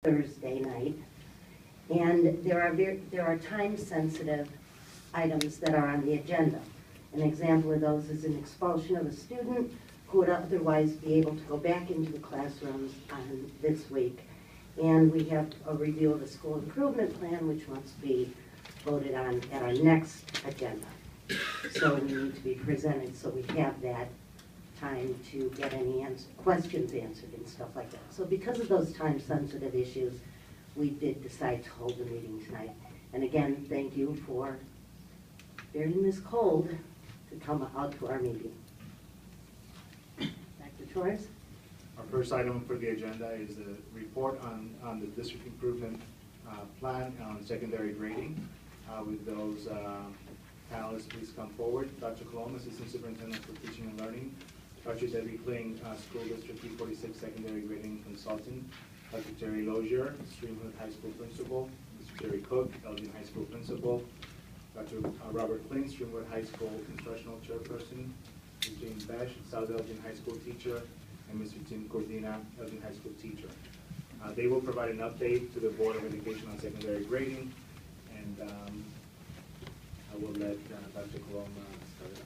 Thursday night. And there are time-sensitive items that are on the agenda. An example of those is an expulsion of a student who would otherwise be able to go back into the classrooms on this week. And we have a review of a school improvement plan, which must be voted on at our next agenda. So we need to be presented so we have that time to get any questions answered and stuff like that. So because of those time-sensitive issues, we did decide to hold the meeting tonight. And again, thank you for bearing this cold to come out to our meeting. Dr. Torres? Our first item for the agenda is a report on the district improvement plan on secondary grading. With those panelists, please come forward. Dr. Columbe, Assistant Superintendent for Teaching and Learning. Dr. Debbie Klane, School District U-46 Secondary Grading Consultant. Dr. Terry Lozier, Streamwood High School Principal. Mr. Jerry Cook, Elgin High School Principal. Dr. Robert Klane, Streamwood High School Instructional Chairperson. Ms. Jane Besh, South Elgin High School Teacher. And Mr. Tim Cortina, Elgin High School Teacher. They will provide an update to the Board of Education on secondary grading. And I will let Dr. Columbe start it off.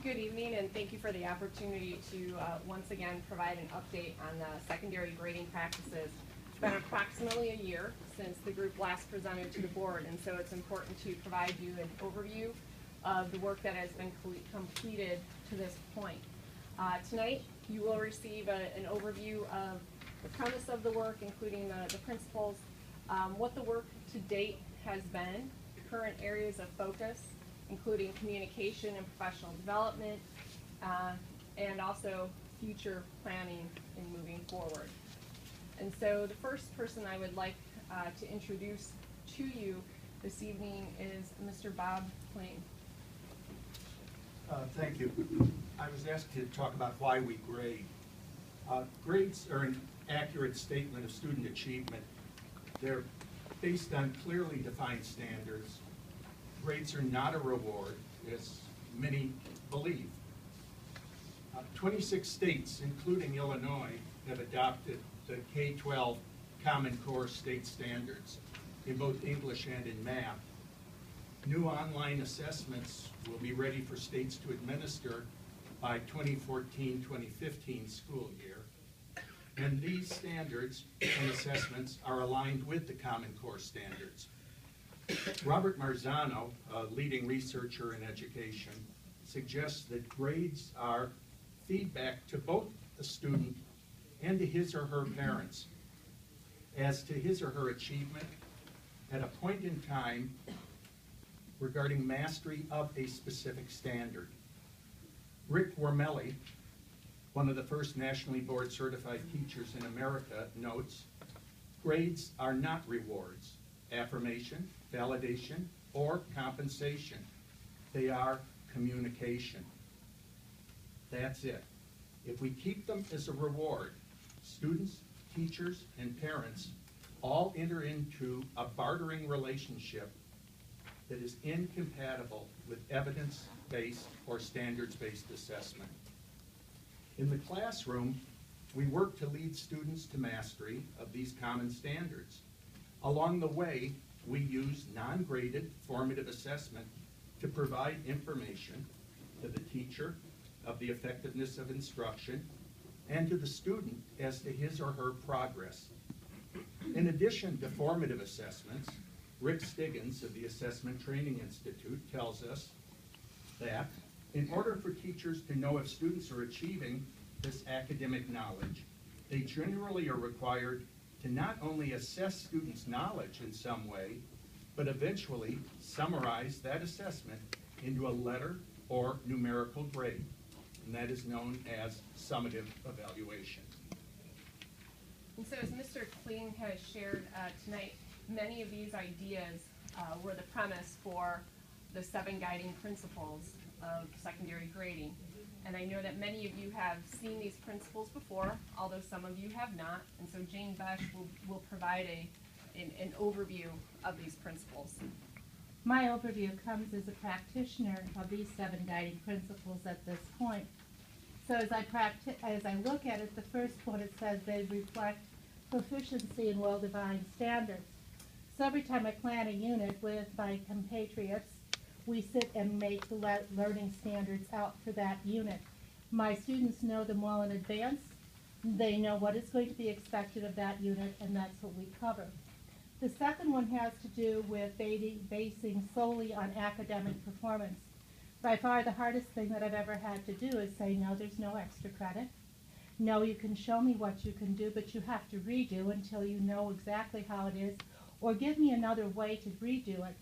Good evening, and thank you for the opportunity to once again provide an update on the secondary grading practices. It's been approximately a year since the group last presented to the board, and so it's important to provide you an overview of the work that has been completed to this point. Tonight, you will receive an overview of the premise of the work, including the principles, what the work to date has been, current areas of focus, including communication and professional development, and also future planning in moving forward. And so the first person I would like to introduce to you this evening is Mr. Bob Klane. Thank you. I was asked to talk about why we grade. Grades are an accurate statement of student achievement. They're based on clearly defined standards. Grades are not a reward, as many believe. 26 states, including Illinois, have adopted the K-12 Common Core state standards in both English and in math. New online assessments will be ready for states to administer by 2014-2015 school year. And these standards and assessments are aligned with the Common Core standards. Robert Marzano, a leading researcher in education, suggests that grades are feedback to both the student and to his or her parents as to his or her achievement at a point in time regarding mastery of a specific standard. Rick Wormelli, one of the first nationally board certified teachers in America, notes, grades are not rewards, affirmation, validation, or compensation. They are communication. That's it. If we keep them as a reward, students, teachers, and parents all enter into a bartering relationship that is incompatible with evidence-based or standards-based assessment. In the classroom, we work to lead students to mastery of these common standards. Along the way, we use non-graded formative assessment to provide information to the teacher of the effectiveness of instruction and to the student as to his or her progress. In addition to formative assessments, Rick Stiggins of the Assessment Training Institute tells us that in order for teachers to know if students are achieving this academic knowledge, they generally are required to not only assess students' knowledge in some way, but eventually summarize that assessment into a letter or numerical grade, and that is known as summative evaluation. And so as Mr. Klane has shared tonight, many of these ideas were the premise for the 7 guiding principles of secondary grading. And I know that many of you have seen these principles before, although some of you have not. And so Jane Besh will provide an overview of these principles. My overview comes as a practitioner of these 7 guiding principles at this point. So as I look at it, the first one, it says they reflect proficiency in well-defined standards. So every time I plan a unit with my compatriots, we sit and make the learning standards out for that unit. My students know them well in advance. They know what is going to be expected of that unit, and that's what we cover. The second one has to do with basing solely on academic performance. By far the hardest thing that I've ever had to do is say, no, there's no extra credit. No, you can show me what you can do, but you have to redo until you know exactly how it is, or give me another way to redo it,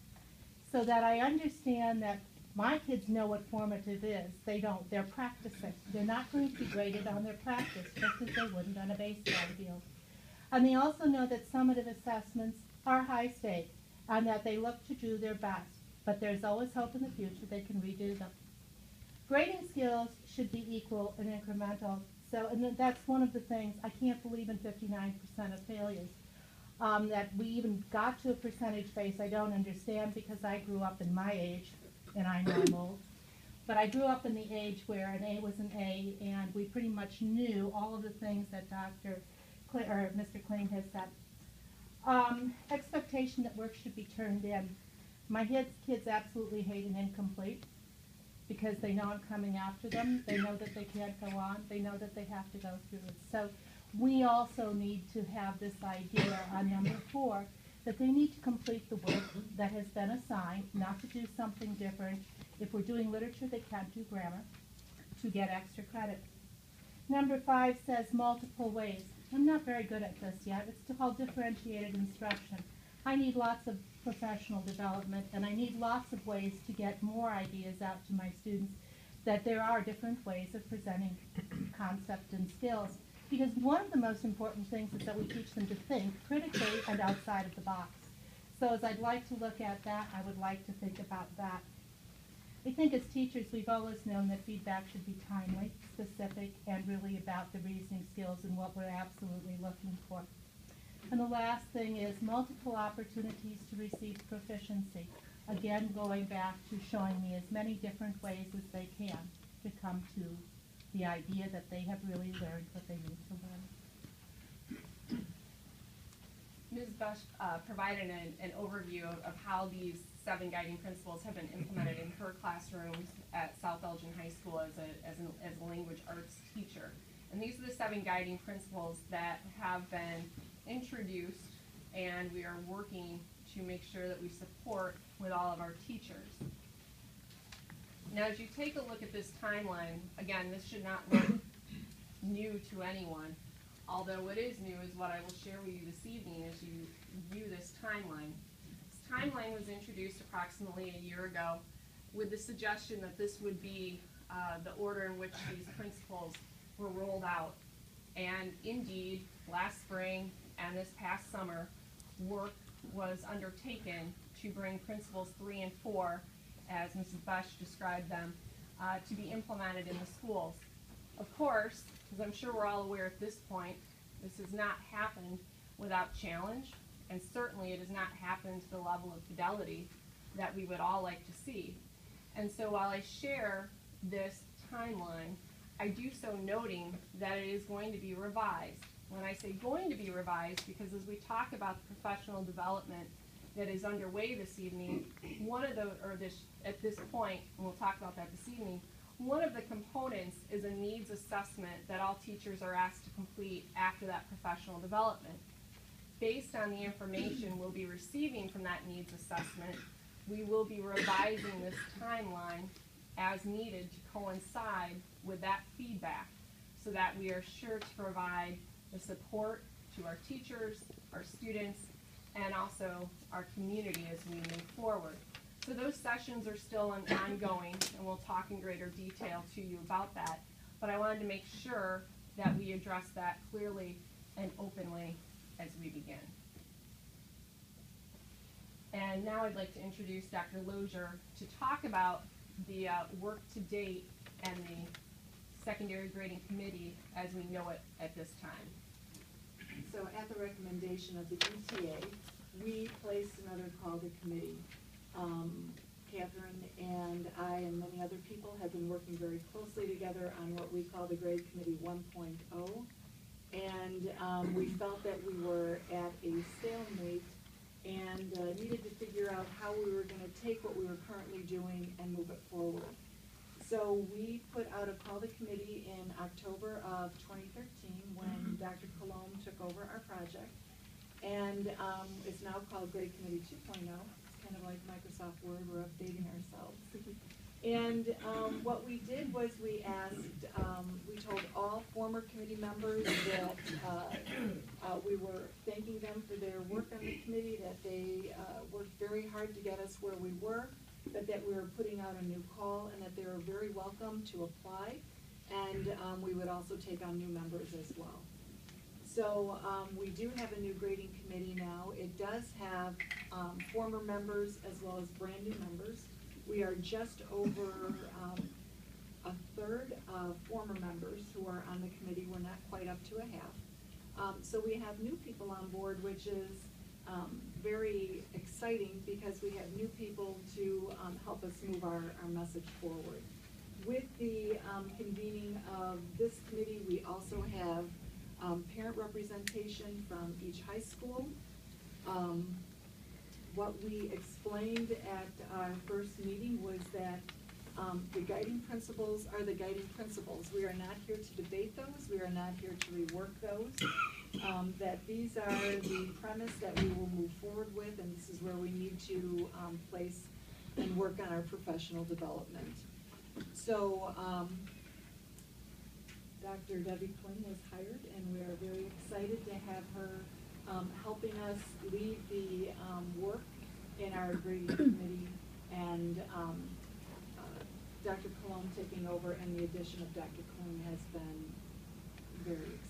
so that I understand that my kids know what formative is. They don't. They're practicing. They're not going to be graded on their practice, just as they wouldn't on a baseball field. And they also know that summative assessments are high stakes, and that they look to do their best. But there's always hope in the future they can redo them. Grading skills should be equal and incremental. So, and that's one of the things, I can't believe in 59% of failures. That we even got to a percentage base, I don't understand, because I grew up in my age, and I know I'm old. But I grew up in the age where an A was an A, and we pretty much knew all of the things that Mr. Klane has said. Expectation that work should be turned in. My kids absolutely hate an incomplete, because they know I'm coming after them. They know that they can't go on. They know that they have to go through it. So we also need to have this idea on number 4, that they need to complete the work that has been assigned, not to do something different. If we're doing literature, they can't do grammar, to get extra credit. Number 5 says multiple ways. I'm not very good at this yet. It's called differentiated instruction. I need lots of professional development, and I need lots of ways to get more ideas out to my students, that there are different ways of presenting concept and skills. Because one of the most important things is that we teach them to think critically and outside of the box. So as I'd like to look at that, I would like to think about that. I think as teachers, we've always known that feedback should be timely, specific, and really about the reasoning skills and what we're absolutely looking for. And the last thing is multiple opportunities to receive proficiency. Again, going back to showing me as many different ways as they can to come to the idea that they have really learned what they need to learn. Ms. Besh provided an overview of how these 7 guiding principles have been implemented in her classrooms at South Elgin High School as a language arts teacher. And these are the 7 guiding principles that have been introduced, and we are working to make sure that we support with all of our teachers. Now, as you take a look at this timeline, again, this should not look new to anyone, although what is new is what I will share with you this evening as you view this timeline. This timeline was introduced approximately a year ago with the suggestion that this would be the order in which these principles were rolled out. And indeed, last spring and this past summer, work was undertaken to bring principles 3 and 4, as Mrs. Besh described them, to be implemented in the schools. Of course, as I'm sure we're all aware at this point, this has not happened without challenge, and certainly it has not happened to the level of fidelity that we would all like to see. And so while I share this timeline, I do so noting that it is going to be revised. When I say going to be revised, because as we talk about the professional development that is underway this evening, at this point, and we'll talk about that this evening, one of the components is a needs assessment that all teachers are asked to complete after that professional development. Based on the information we'll be receiving from that needs assessment, we will be revising this timeline as needed to coincide with that feedback, so that we are sure to provide the support to our teachers, our students, and also our community as we move forward. So those sessions are still ongoing, and we'll talk in greater detail to you about that. But I wanted to make sure that we address that clearly and openly as we begin. And now I'd like to introduce Dr. Lozier to talk about the work to date and the secondary grading committee as we know it at this time. So at the recommendation of the ETA, we placed another call to committee Catherine and I and many other people have been working very closely together on what we call the Grade Committee 1.0. And we felt that we were at a stalemate and needed to figure out how we were going to take what we were currently doing and move it forward. So we put out a call to committee in October of 2013 when Dr. Columbe took over our project. And it's now called Grade Committee 2.0. It's kind of like Microsoft Word, we're updating ourselves. And what we did was we asked, we told all former committee members that we were thanking them for their work on the committee, that they worked very hard to get us where we were, but that we were putting out a new call and that they were very welcome to apply. And we would also take on new members as well. So we do have a new grading committee now. It does have former members as well as brand new members. We are just over a third of former members who are on the committee. We're not quite up to a half. So we have new people on board, which is very exciting because we have new people to help us move our message forward. With the convening of this committee, we also have parent representation from each high school. What we explained at our first meeting was that the guiding principles are the guiding principles. We are not here to debate those. We are not here to rework those. That these are the premise that we will move forward with, and this is where we need to place and work on our professional development. So Dr. Debbie Klane was hired, and we are very excited to have her helping us lead the work in our grading committee, and Dr. Columbe taking over, and the addition of Dr. Klane has been very exciting.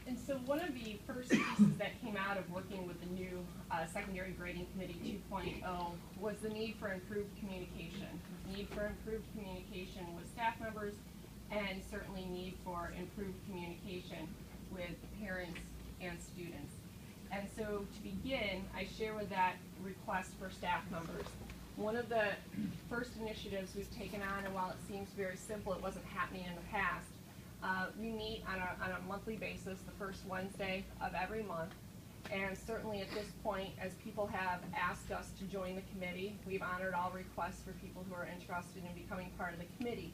And so one of the first pieces that came out of working with the new Secondary Grading Committee 2.0 was the need for improved communication. Need for improved communication with staff members, and certainly need for improved communication with parents and students. And so to begin, I share with that request for staff members. One of the first initiatives we've taken on, and while it seems very simple, it wasn't happening in the past, we meet on a monthly basis, the first Wednesday of every month. And certainly at this point, as people have asked us to join the committee, we've honored all requests for people who are interested in becoming part of the committee.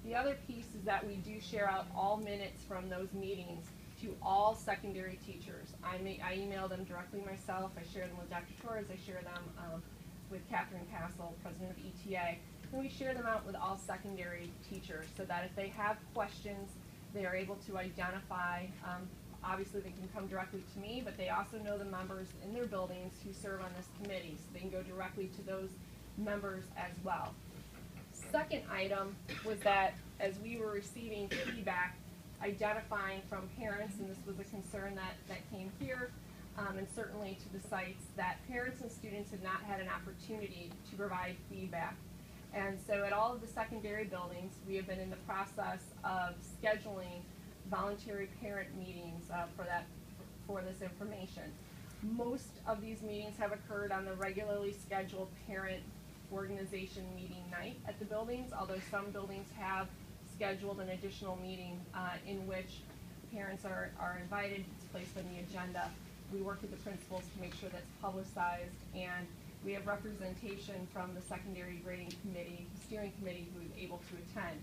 The other piece is that we do share out all minutes from those meetings to all secondary teachers. I email them directly myself. I share them with Dr. Torres. I share them with Catherine Castle, president of ETA. And we share them out with all secondary teachers so that if they have questions, they are able to identify. Obviously, they can come directly to me, but they also know the members in their buildings who serve on this committee, so they can go directly to those members as well. Second item was that as we were receiving feedback, identifying from parents, and this was a concern that came here, and certainly to the sites, that parents and students had not had an opportunity to provide feedback. And so at all of the secondary buildings, we have been in the process of scheduling voluntary parent meetings for this information. Most of these meetings have occurred on the regularly scheduled parent organization meeting night at the buildings, although some buildings have scheduled an additional meeting in which parents are invited. It's placed on the agenda. We work with the principals to make sure that's publicized, and we have representation from the secondary grading committee, steering committee, who is able to attend.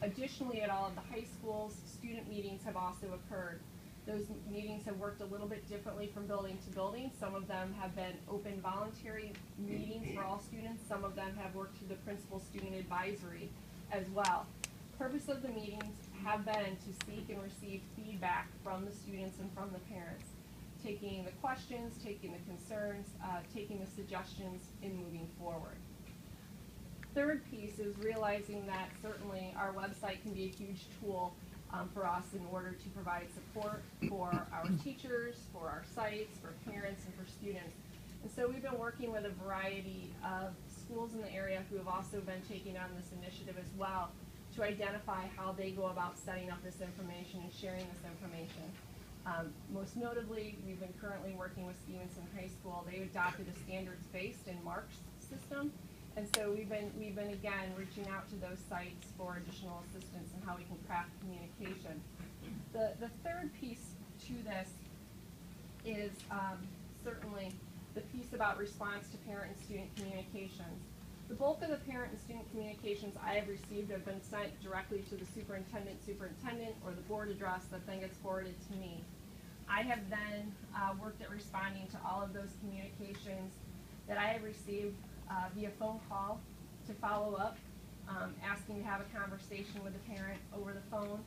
Additionally, at all of the high schools, student meetings have also occurred. Those meetings have worked a little bit differently from building to building. Some of them have been open voluntary meetings for all students. Some of them have worked through the principal student advisory as well. Purpose of the meetings have been to seek and receive feedback from the students and from the parents, taking the questions, taking the concerns, taking the suggestions in moving forward. Third piece is realizing that certainly our website can be a huge tool for us in order to provide support for our teachers, for our sites, for parents, and for students. And so we've been working with a variety of schools in the area who have also been taking on this initiative as well to identify how they go about setting up this information and sharing this information. Most notably, we've been currently working with Stevenson High School. They adopted a standards-based and marks system. And so we've been again reaching out to those sites for additional assistance in how we can craft communication. The third piece to this is certainly the piece about response to parent and student communications. The bulk of the parent and student communications I have received have been sent directly to the superintendent, or the board address that then gets forwarded to me. I have then worked at responding to all of those communications that I have received via phone call to follow up, asking to have a conversation with the parent over the phone.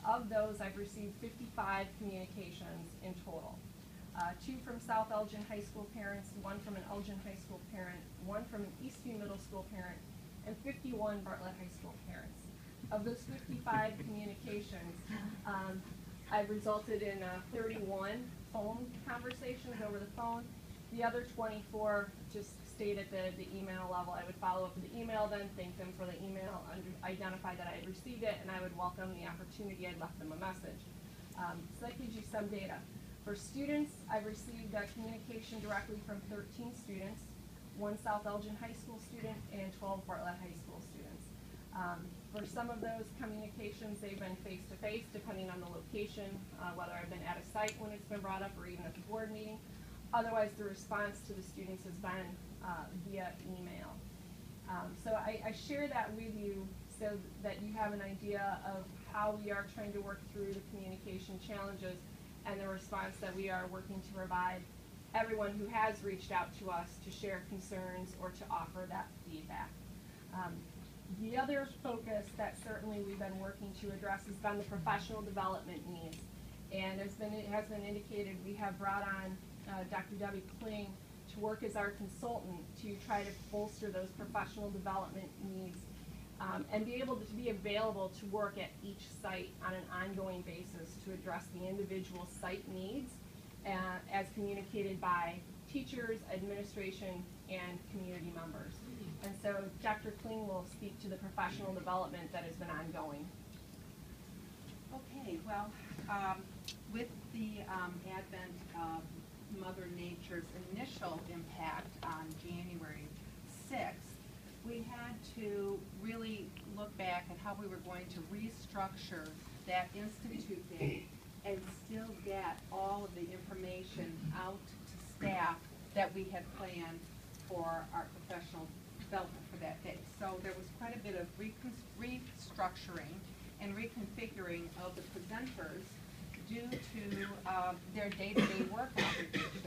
Of those, I've received 55 communications in total. 2 from South Elgin High School parents, 1 from an Elgin High School parent, 1 from an Eastview Middle School parent, and 51 Bartlett High School parents. Of those 55 communications, I've resulted in 31 phone conversations over the phone. The other 24 just stayed at the email level. I would follow up with the email, then thank them for the email, identify that I had received it, and I would welcome the opportunity. I'd left them a message. So that gives you some data. For students, I've received communication directly from 13 students, 1 South Elgin High School student and 12 Bartlett High School students. For some of those communications, they've been face-to-face, depending on the location, whether I've been at a site when it's been brought up or even at the board meeting. Otherwise, the response to the students has been via email. So I share that with you so that you have an idea of how we are trying to work through the communication challenges and the response that we are working to provide everyone who has reached out to us to share concerns or to offer that feedback. The other focus that certainly we've been working to address has been the professional development needs. And it has been indicated, we have brought on Dr. Debbie Klane to work as our consultant to try to bolster those professional development needs and be able to be available to work at each site on an ongoing basis to address the individual site needs as communicated by teachers, administration, and community members. And so Dr. Klane will speak to the professional development that has been ongoing. Okay, well, with the advent of Mother Nature's initial impact on January 6th, we had to really look back at how we were going to restructure that Institute Day and still get all of the information out to staff that we had planned for our professional development for that day. So there was quite a bit of restructuring and reconfiguring of the presenters due to their day-to-day work obligations.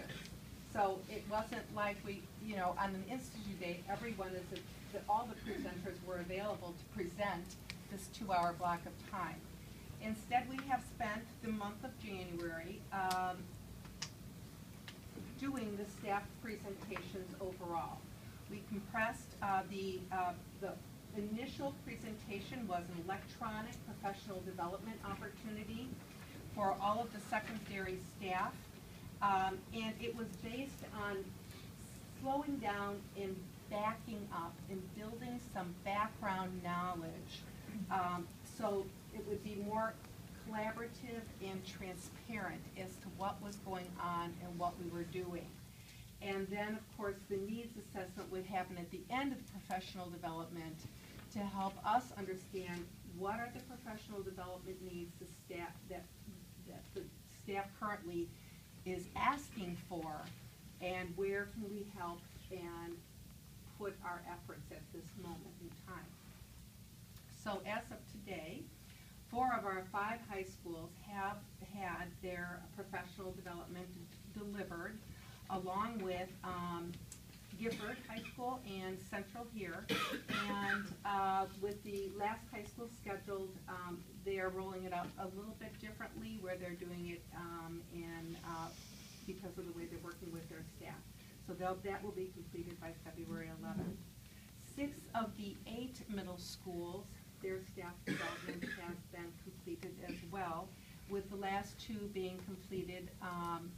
So it wasn't like we, on an Institute Day, all the presenters were available to present this 2-hour block of time. Instead, we have spent the month of January doing the staff presentations overall. We compressed the initial presentation was an electronic professional development opportunity for all of the secondary staff, and it was based on slowing down and backing up and building some background knowledge so it would be more collaborative and transparent as to what was going on and what we were doing. And then, of course, the needs assessment would happen at the end of the professional development to help us understand what are the professional development needs the staff that the staff currently is asking for, and where can we help and put our efforts at this moment in time. So as of today, 4 of our 5 high schools have had their professional development delivered, along with Gifford High School and Central here. And with the last high school scheduled, they are rolling it out a little bit differently, where they're doing it because of the way they're working with their staff. So that will be completed by February 11th. 6 of the 8 middle schools, their staff development has been completed as well, with the last 2 being completed on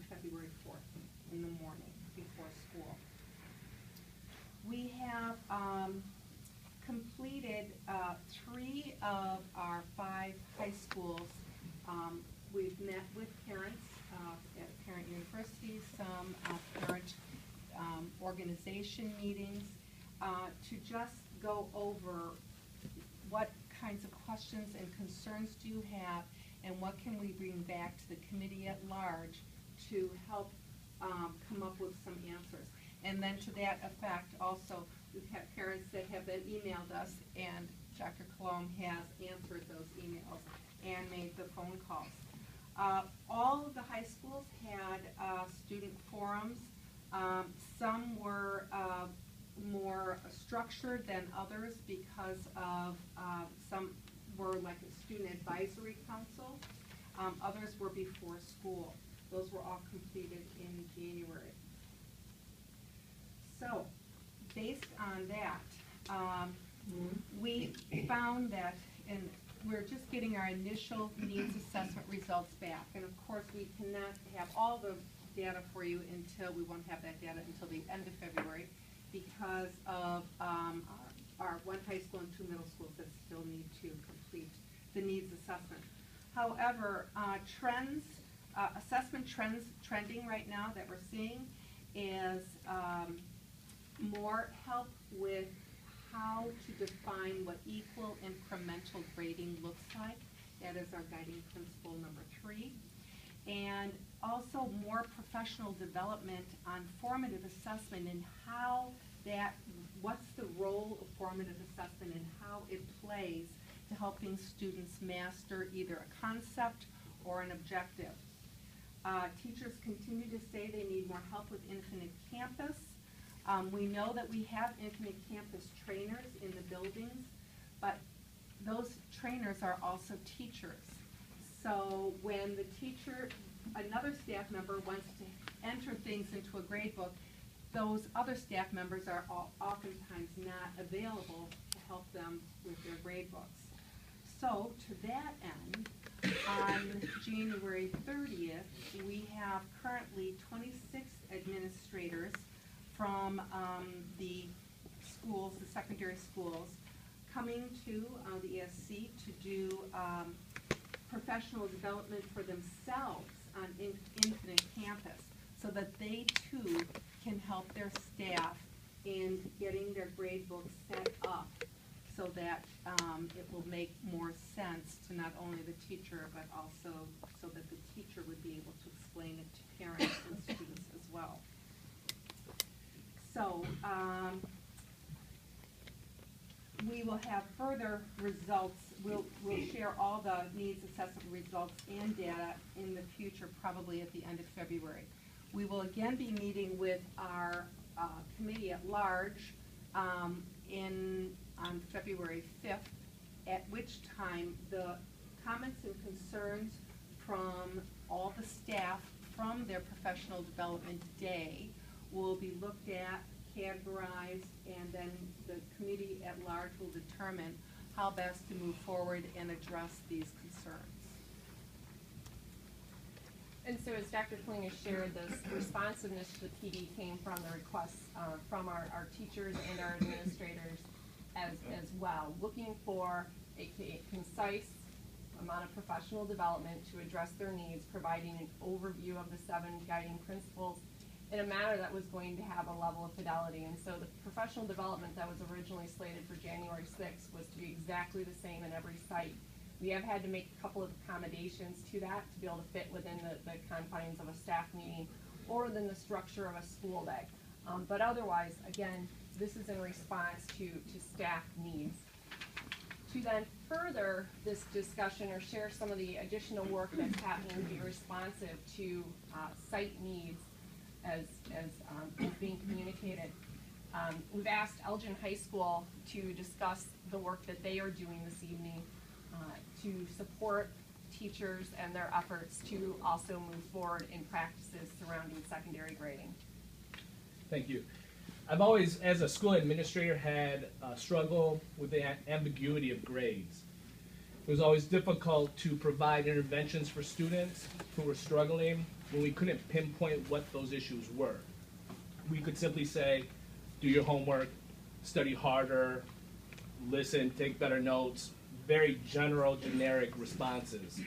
February 4th in the morning before school. We have completed 3 of our 5 high schools. We've met with parents at parent universities, some parent organization meetings, to just go over what kinds of questions and concerns do you have, and what can we bring back to the committee at large to help come up with some answers. And then to that effect, also, we've had parents that have then emailed us, and Dr. Columbe has answered those emails and made the phone calls. All of the high schools had student forums. Some were more structured than others because of some were like a student advisory council. Others were before school. Those were all completed in January. So, based on that, we found that, and we're just getting our initial needs assessment results back. And of course, we cannot have all the data for you we won't have that data until the end of February because of our 1 high school and 2 middle schools that still need to complete the needs assessment. However, assessment trending right now that we're seeing is more help with how to define what equal incremental grading looks like. That is our guiding principle number 3. And also more professional development on formative assessment and what's the role of formative assessment and how it plays to helping students master either a concept or an objective. Teachers continue to say they need more help with Infinite Campus. We know that we have Infinite Campus trainers in the buildings, but those trainers are also teachers. So when the teacher, another staff member wants to enter things into a grade book, those other staff members are oftentimes not available to help them with their grade books. So to that end, on January 30th, we have currently 26 administrators from the schools, the secondary schools, coming to the ESC to do professional development for themselves on Infinite Campus so that they too can help their staff in getting their grade books set up so that it will make more sense to not only the teacher but also so that the teacher would be able to explain it to parents and students as well. So we will have further results. We'll share all the needs assessment results and data in the future, probably at the end of February. We will again be meeting with our committee at large on February 5th, at which time the comments and concerns from all the staff from their professional development day will be looked at, categorized, and then the committee at large will determine how best to move forward and address these concerns. And so as Dr. Klane has shared, this responsiveness to the PD came from the requests from our teachers and our administrators as well, looking for a concise amount of professional development to address their needs, providing an overview of the 7 guiding principles in a manner that was going to have a level of fidelity. And so the professional development that was originally slated for January 6th was to be exactly the same in every site. We have had to make a couple of accommodations to that to be able to fit within the confines of a staff meeting or within the structure of a school day. But otherwise, again, this is in response to staff needs. To then further this discussion or share some of the additional work that's happening to be responsive to site needs as being communicated. We've asked Elgin High School to discuss the work that they are doing this evening to support teachers and their efforts to also move forward in practices surrounding secondary grading. Thank you. I've always, as a school administrator, had a struggle with the ambiguity of grades. It was always difficult to provide interventions for students who were struggling when we couldn't pinpoint what those issues were. We could simply say, do your homework, study harder, listen, take better notes, very general, generic responses.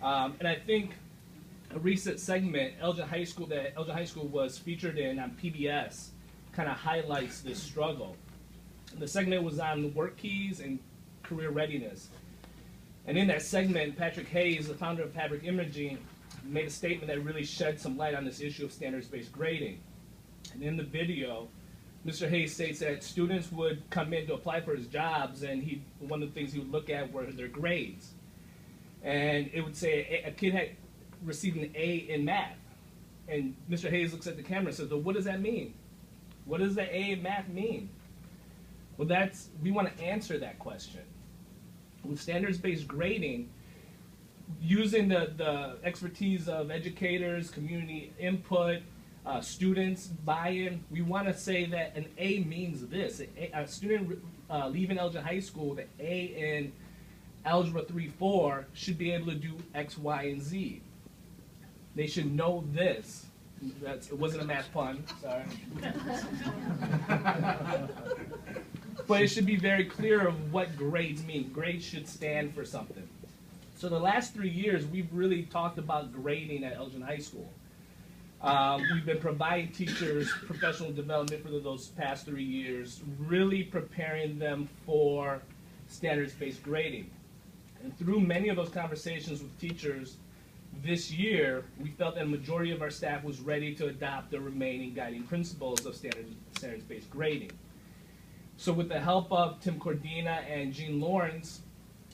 And I think a recent segment, Elgin High School, that Elgin High School was featured in on PBS, kind of highlights this struggle. The segment was on work keys and career readiness. And in that segment, Patrick Hayes, the founder of Fabric Imaging, made a statement that really shed some light on this issue of standards-based grading. And in the video, Mr. Hayes states that students would come in to apply for his jobs, and one of the things he would look at were their grades. And it would say a kid had received an A in math. And Mr. Hayes looks at the camera and says, well, what does that mean? What does the A in math mean? Well, we want to answer that question. With standards-based grading, using the expertise of educators, community input, students buy-in, we want to say that an A means this. A student leaving Elgin High School with an A in Algebra 3-4 should be able to do X, Y, and Z. They should know this. It wasn't a math pun, sorry. But it should be very clear of what grades mean. Grades should stand for something. So the last 3 years, we've really talked about grading at Elgin High School. We've been providing teachers professional development for those past 3 years, really preparing them for standards-based grading. And through many of those conversations with teachers this year, we felt that a majority of our staff was ready to adopt the remaining guiding principles of standards-based grading. So with the help of Tim Cortina and Jean Lawrence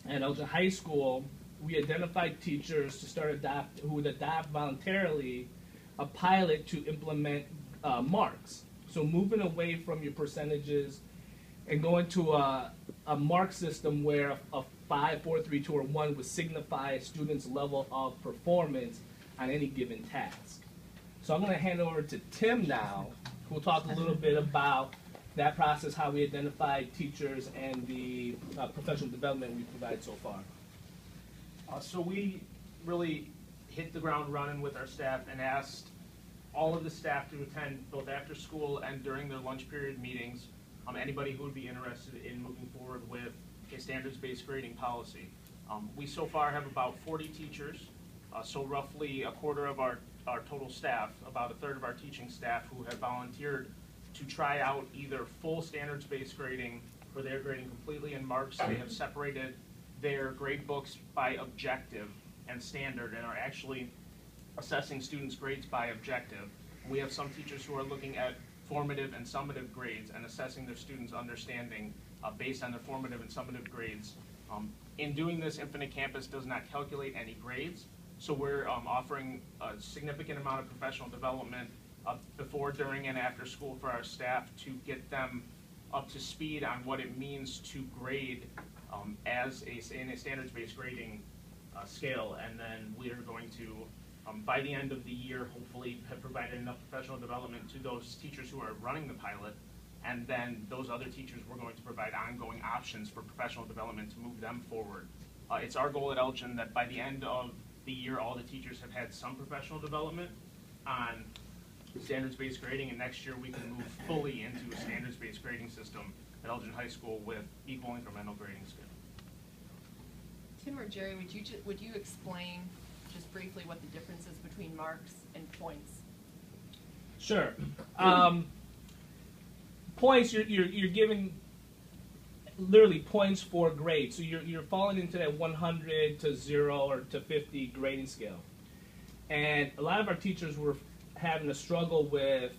at Elgin High School, we identified teachers to who would adopt voluntarily a pilot to implement marks. So moving away from your percentages and going to a mark system where a 5, 4, 3, 2, or 1 would signify a student's level of performance on any given task. So I'm going to hand over to Tim now, who will talk a little bit about that process, how we identified teachers, and the professional development we provided so far. So we really hit the ground running with our staff and asked all of the staff to attend both after school and during their lunch period meetings, anybody who would be interested in moving forward with a standards-based grading policy. We so far have about 40 teachers, so roughly a quarter of our total staff, about a third of our teaching staff who have volunteered to try out either full standards-based grading, where they're grading completely in marks. They have separated their grade books by objective and standard and are actually assessing students' grades by objective. We have some teachers who are looking at formative and summative grades and assessing their students' understanding based on their formative and summative grades. In doing this, Infinite Campus does not calculate any grades, so we're offering a significant amount of professional development before, during, and after school for our staff to get them up to speed on what it means to grade in a standards-based grading scale. And then we are going to, by the end of the year, hopefully have provided enough professional development to those teachers who are running the pilot, and then those other teachers we're going to provide ongoing options for professional development to move them forward. It's our goal at Elgin that by the end of the year, all the teachers have had some professional development on standards-based grading, and next year we can move fully into a standards-based grading system at Elgin High School with equal incremental grading scale. Tim or Jerry, would you explain just briefly what the difference is between marks and points? Sure. Points, you're giving literally points for grade. So you're falling into that 100 to 0 or to 50 grading scale. And a lot of our teachers were having a struggle with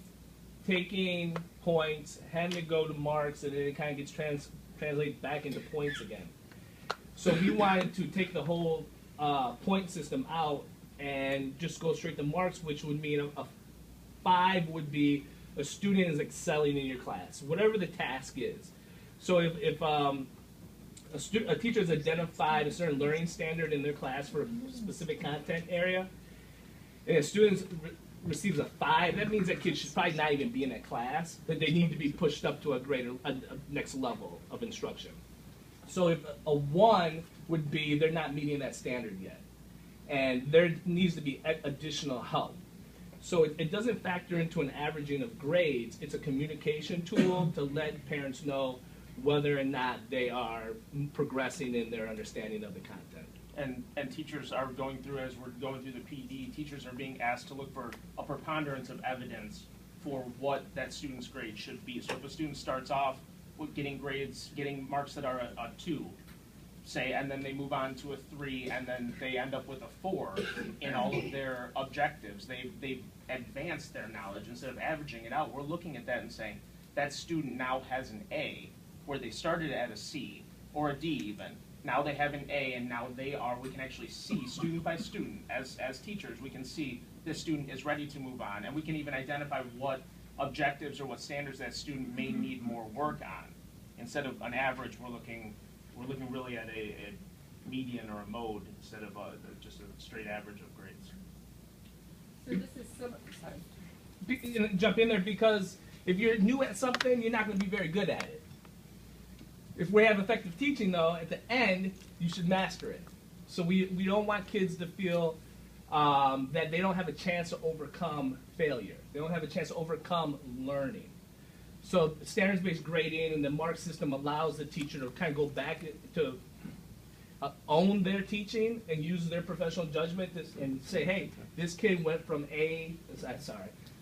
taking points, having to go to marks, and then it kind of gets translated back into points again. So we wanted to take the whole point system out and just go straight to marks, which would mean a 5 would be a student is excelling in your class, whatever the task is. So if a teacher has identified a certain learning standard in their class for a specific content area, and a student receives a 5, that means that kid should probably not even be in that class, that they need to be pushed up to a next level of instruction. So if a 1 would be they're not meeting that standard yet, and there needs to be additional help. So it doesn't factor into an averaging of grades. It's a communication tool to let parents know whether or not they are progressing in their understanding of the content. And teachers are going through, as we're going through the PD, teachers are being asked to look for a preponderance of evidence for what that student's grade should be. So if a student starts off with getting marks that are a 2, say, and then they move on to a 3, and then they end up with a 4 in all of their objectives, they've advanced their knowledge instead of averaging it out. We're looking at that and saying, that student now has an A, where they started at a C, or a D even. Now they have an A, and now we can actually see student by student, as teachers, we can see this student is ready to move on, and we can even identify what objectives or what standards that student may need more work on. Instead of an average, we're looking really at a median or a mode instead of just a straight average of grades. So this is sorry. Jump in there, because if you're new at something, you're not going to be very good at it. If we have effective teaching, though, at the end, you should master it. So we don't want kids to feel that they don't have a chance to overcome failure. They don't have a chance to overcome learning. So standards-based grading and the mark system allows the teacher to kind of go back to own their teaching and use their professional judgment and say, hey, this kid went from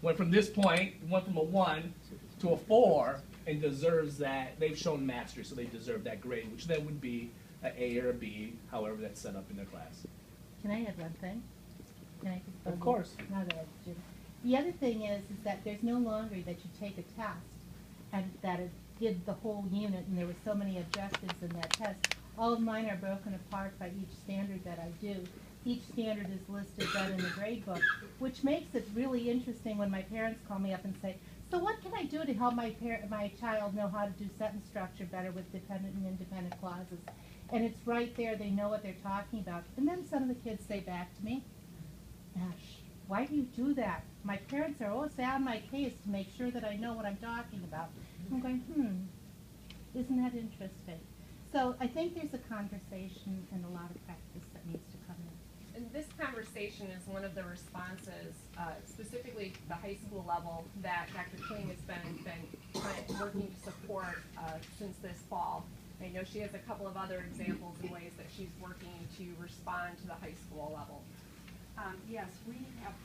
went from this point, went from a 1 to a 4, and deserves that. They've shown mastery, so they deserve that grade, which then would be an A or a B, however that's set up in their class. Can I add one thing? Can I just Of course. Now that I do. The other thing is that there's no longer that you take a test and that it did the whole unit and there were so many objectives in that test. All of mine are broken apart by each standard that I do. Each standard is listed then in the grade book, which makes it really interesting when my parents call me up and say, so what can I do to help my child know how to do sentence structure better with dependent and independent clauses? And it's right there, they know what they're talking about. And then some of the kids say back to me, Besh, why do you do that? My parents are always on my case to make sure that I know what I'm talking about. I'm going, isn't that interesting? So I think there's a conversation and a lot of practice that needs to come in. And this conversation is one of the responses, specifically the high school level, that Dr. Klane has been working to support since this fall. I know she has a couple of other examples and ways that she's working to respond to the high school level. Yes,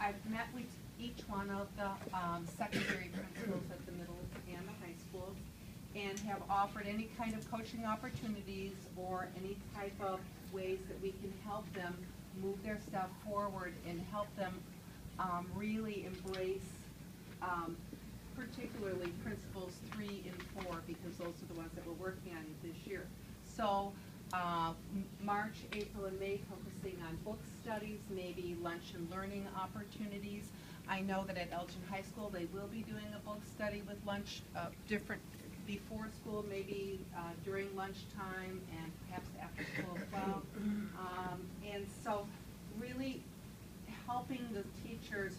I've met with each one of the secondary principals at the middle and the high schools and have offered any kind of coaching opportunities or any type of ways that we can help them move their stuff forward and help them really embrace particularly principles 3 and 4, because those are the ones that we're working on this year. So March, April, and May focusing on book studies, maybe lunch and learning opportunities. I know that at Elgin High School they will be doing a book study with lunch, different before school, maybe during lunchtime, and perhaps after school as well. And so really helping the teachers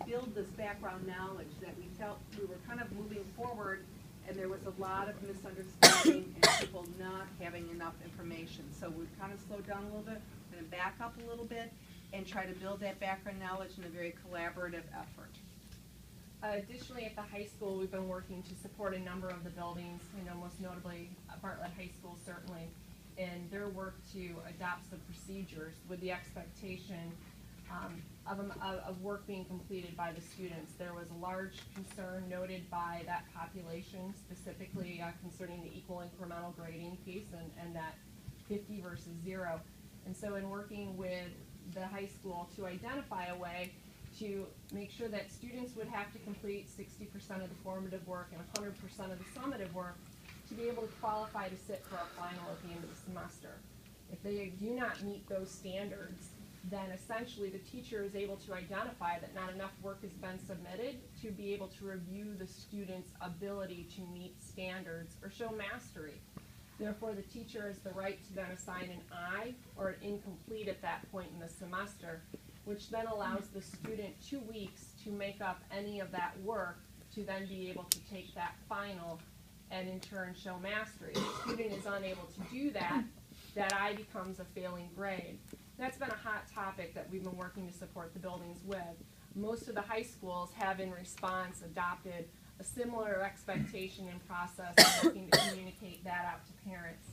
build this background knowledge that we felt we were kind of moving forward, and there was a lot of misunderstanding and people not having enough information. So we've kind of slowed down a little bit, we're going to back up a little bit and try to build that background knowledge in a very collaborative effort. Additionally, at the high school, we've been working to support a number of the buildings, most notably Bartlett High School, certainly, in their work to adopt some procedures with the expectation of work being completed by the students. There was a large concern noted by that population, specifically concerning the equal incremental grading piece and that 50 versus 0. And so in working with the high school to identify a way to make sure that students would have to complete 60% of the formative work and 100% of the summative work to be able to qualify to sit for a final at the end of the semester. If they do not meet those standards, then essentially the teacher is able to identify that not enough work has been submitted to be able to review the student's ability to meet standards or show mastery. Therefore, the teacher has the right to then assign an I or an incomplete at that point in the semester, which then allows the student 2 weeks to make up any of that work to then be able to take that final and in turn show mastery. If the student is unable to do that, that I becomes a failing grade. That's been a hot topic that we've been working to support the buildings with. Most of the high schools have in response adopted a similar expectation and process, and looking to communicate that out to parents.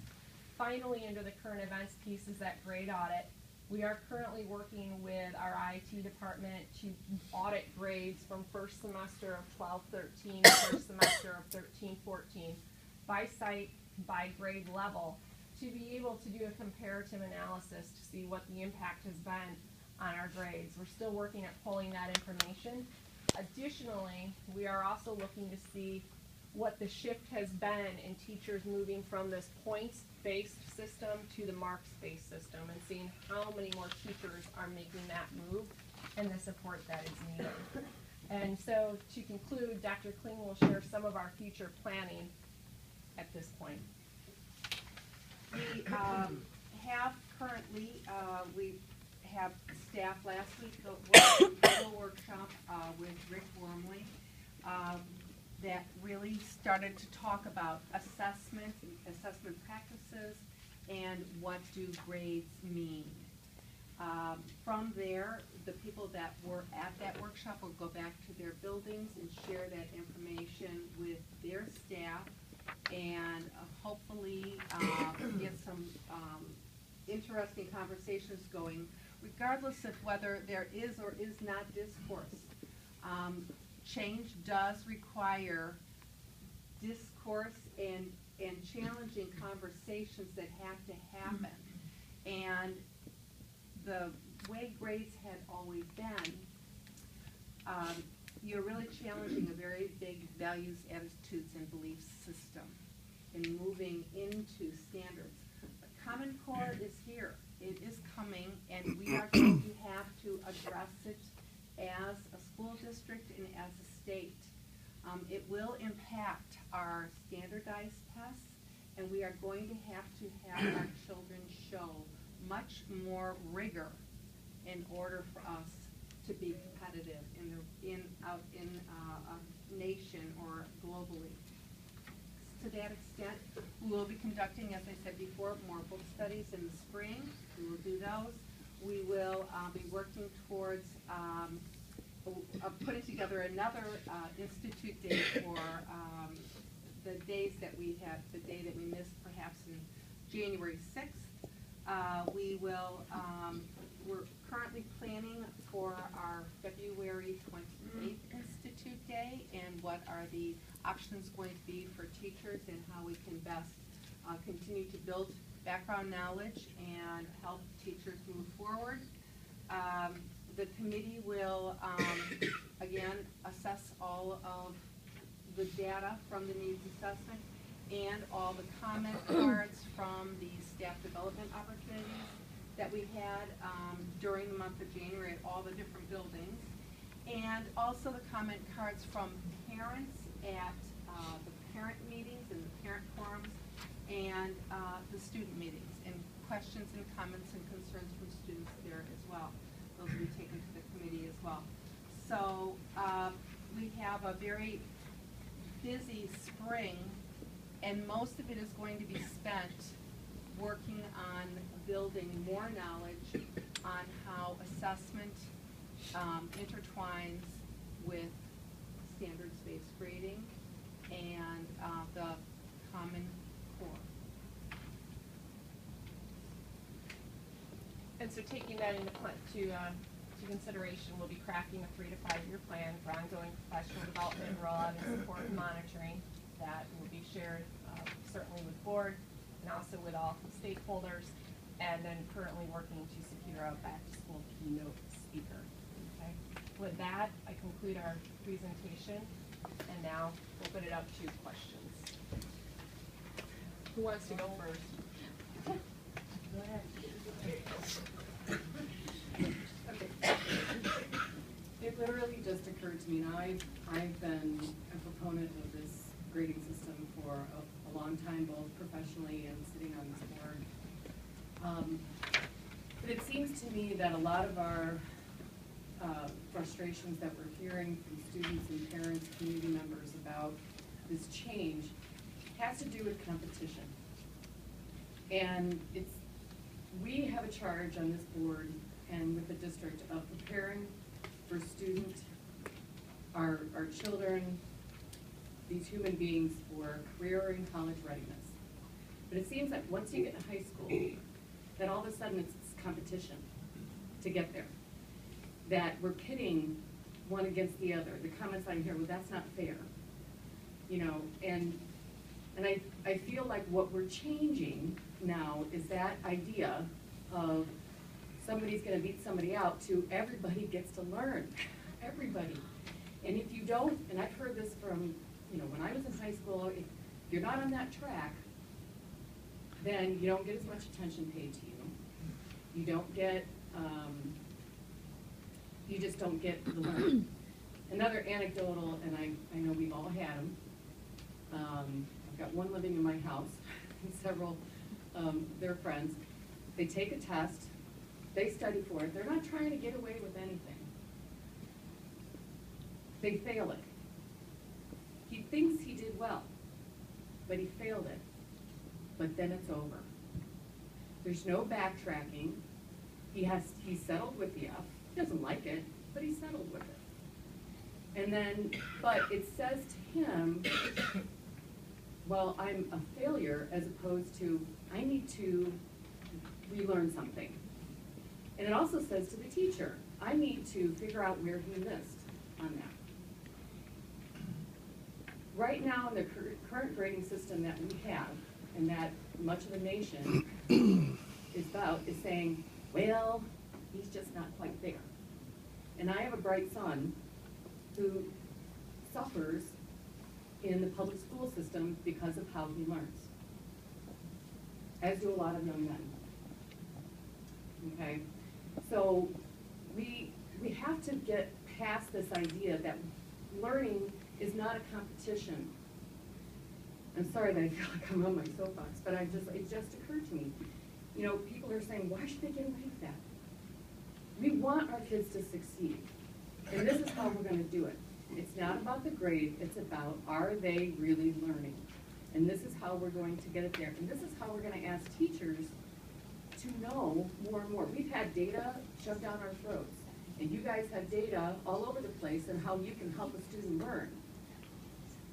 Finally, under the current events piece is that grade audit. We are currently working with our IT department to audit grades from first semester of 12-13, first semester of 13-14, by site, by grade level, to be able to do a comparative analysis to see what the impact has been on our grades. We're still working at pulling that information. Additionally, we are also looking to see what the shift has been in teachers moving from this points-based system to the marks-based system, and seeing how many more teachers are making that move and the support that is needed. And so, to conclude, Dr. Klane will share some of our future planning at this point. We have currently, we have staff last week, the workshop with Rick Wormley, that really started to talk about assessment practices, and what do grades mean. From there, the people that were at that workshop will go back to their buildings and share that information with their staff, and hopefully get some interesting conversations going, regardless of whether there is or is not discourse. Change does require discourse and challenging conversations that have to happen. And the way grades had always been, you're really challenging a very big values, attitudes, and belief system in moving into standards. The Common Core is here. It is coming, and we are going to have to address it as a school district and as a state. It will impact our standardized tests, and we are going to have our children show much more rigor in order for us to be competitive out in a nation or globally. To that extent, we will be conducting, as I said before, more book studies in the spring. We will do those. We will be working towards putting together another institute day for the days that we have, the day that we missed perhaps in January 6th. We will, we're currently planning for our February 28th Institute Day, and what are the options going to be for teachers, and how we can best continue to build background knowledge and help teachers move forward. The committee will, again, assess all of the data from the needs assessment and all the comment cards from the staff development opportunities that we had during the month of January at all the different buildings, and also the comment cards from parents at the parent meetings and the parent forums, and the student meetings, and questions and comments and concerns from students there as well. Those will be taken to the committee as well. So we have a very busy spring, and most of it is going to be spent working on building more knowledge on how assessment intertwines with standards-based grading and the Common Core. And so, taking that into consideration, we'll be crafting a 3 to 5 year plan for ongoing professional development, rollout, and support and monitoring that will be shared certainly with board and also with all stakeholders, and then currently working to secure a back-to-school keynote speaker. Okay. With that, I conclude our presentation, and now open it up to questions. Who wants to go first? Go ahead. It literally just occurred to me, and I've been a proponent of this grading system for a long time, both professionally and sitting on this board. But it seems to me that a lot of our frustrations that we're hearing from students and parents, community members about this change has to do with competition. And we have a charge on this board and with the district of preparing for student, our children, these human beings for career and college readiness. But it seems like once you get to high school, that all of a sudden it's competition to get there. That we're pitting one against the other. The comments I hear, well, that's not fair. You know, and I feel like what we're changing now is that idea of somebody's gonna beat somebody out to everybody gets to learn, everybody. And if you don't, and I've heard this from, you know, when I was in high school, if you're not on that track, then you don't get as much attention paid to you. You don't get, you just don't get the learning. Another anecdotal, and I know we've all had them. I've got one living in my house, and several, their friends. They take a test, they study for it. They're not trying to get away with anything. They fail it. He thinks he did well, but he failed it. But then it's over. There's no backtracking. He's settled with the F. He doesn't like it, but he's settled with it. And then, but it says to him, well, I'm a failure, as opposed to, I need to relearn something. And it also says to the teacher, I need to figure out where he missed on that. Right now, in the current grading system that we have, and that much of the nation is saying, well, he's just not quite there. And I have a bright son who suffers in the public school system because of how he learns, as do a lot of young men. Okay, so we have to get past this idea that learning is not a competition. I'm sorry that I feel like I'm on my soapbox, but it just occurred to me. You know, people are saying, why should they get away with that? We want our kids to succeed, and this is how we're going to do it. It's not about the grade, it's about, are they really learning? And this is how we're going to get it there. And this is how we're going to ask teachers to know more and more. We've had data shoved down our throats, and you guys have data all over the place on how you can help a student learn.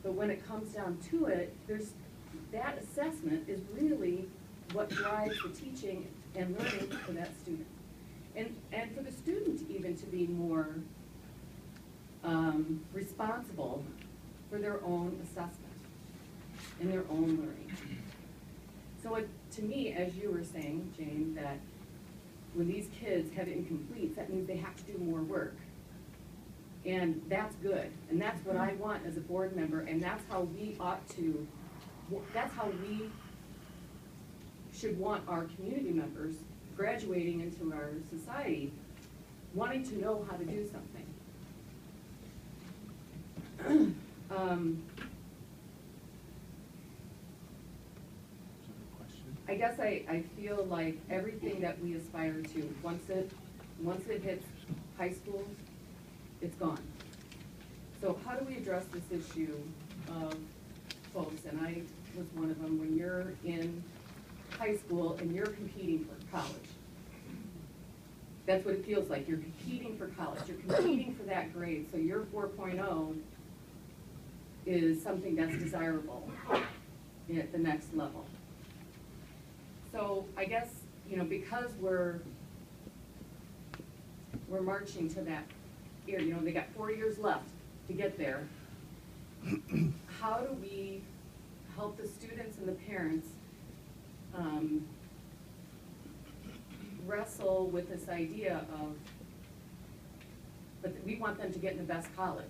But when it comes down to it, that assessment is really what drives the teaching and learning for that student. And for the student even to be more responsible for their own assessment and their own learning. So to me, as you were saying, Jane, that when these kids have incompletes, that means they have to do more work. And that's good, and that's what I want as a board member, and that's how we that's how we should want our community members graduating into our society, wanting to know how to do something. I guess I feel like everything that we aspire to, once it hits high school, it's gone. So how do we address this issue of folks, and I was one of them, when you're in high school and you're competing for college. That's what it feels like. You're competing for college. You're competing for that grade. So your 4.0 is something that's desirable at the next level. So I guess, you know, because we're marching to that year, you know, they got 4 years left to get there. How do we help the students and the parents wrestle with this idea of, but we want them to get in the best college.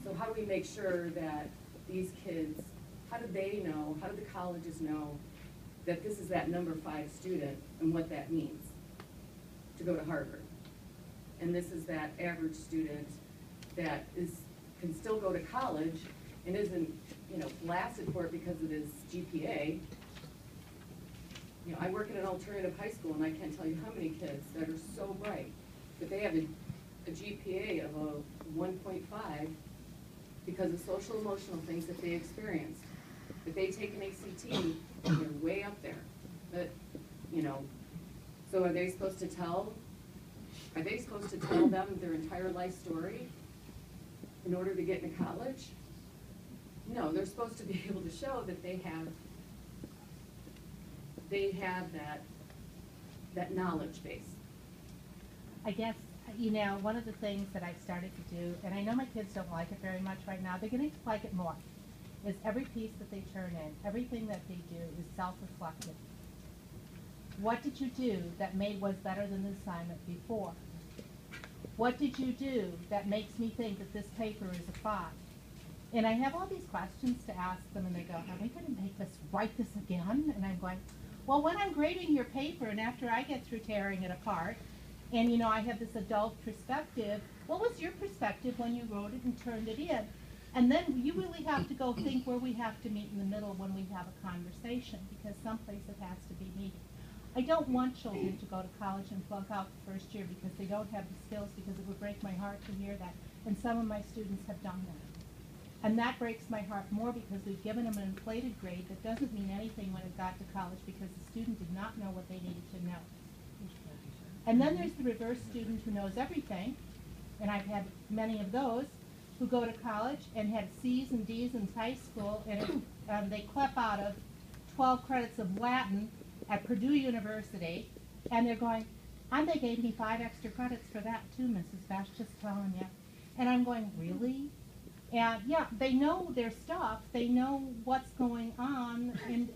So how do we make sure that these kids, how do they know, how do the colleges know that this is that number 5 student and what that means to go to Harvard? And this is that average student that can still go to college and isn't, you know, blasted for it because of his GPA. You know, I work in an alternative high school, and I can't tell you how many kids that are so bright, but they have a GPA of a 1.5 because of social emotional things that they experienced. If they take an ACT, they're way up there. But, you know, so are they supposed to tell them their entire life story in order to get into college? No, they're supposed to be able to show that they have that knowledge base. I guess, you know, one of the things that I've started to do, and I know my kids don't like it very much right now, they're going to like it more, is every piece that they turn in, everything that they do is self-reflective. What did you do that was better than the assignment before? What did you do that makes me think that this paper is a 5? And I have all these questions to ask them, and they go, are we going to make us write this again? And I'm going, well, when I'm grading your paper, and after I get through tearing it apart, and you know, I have this adult perspective, what was your perspective when you wrote it and turned it in? And then you really have to go think where we have to meet in the middle when we have a conversation, because someplace it has to be meeting. I don't want children to go to college and flunk out the first year because they don't have the skills, because it would break my heart to hear that. And some of my students have done that. And that breaks my heart more because we've given them an inflated grade that doesn't mean anything when it got to college because the student did not know what they needed to know. And then there's the reverse student who knows everything, and I've had many of those, who go to college and had C's and D's in high school, and they clep out of 12 credits of Latin at Purdue University, and they're going, and they gave me 5 extra credits for that too, Mrs. Besh, just telling you. And I'm going, really? And yeah, they know their stuff, they know what's going on, and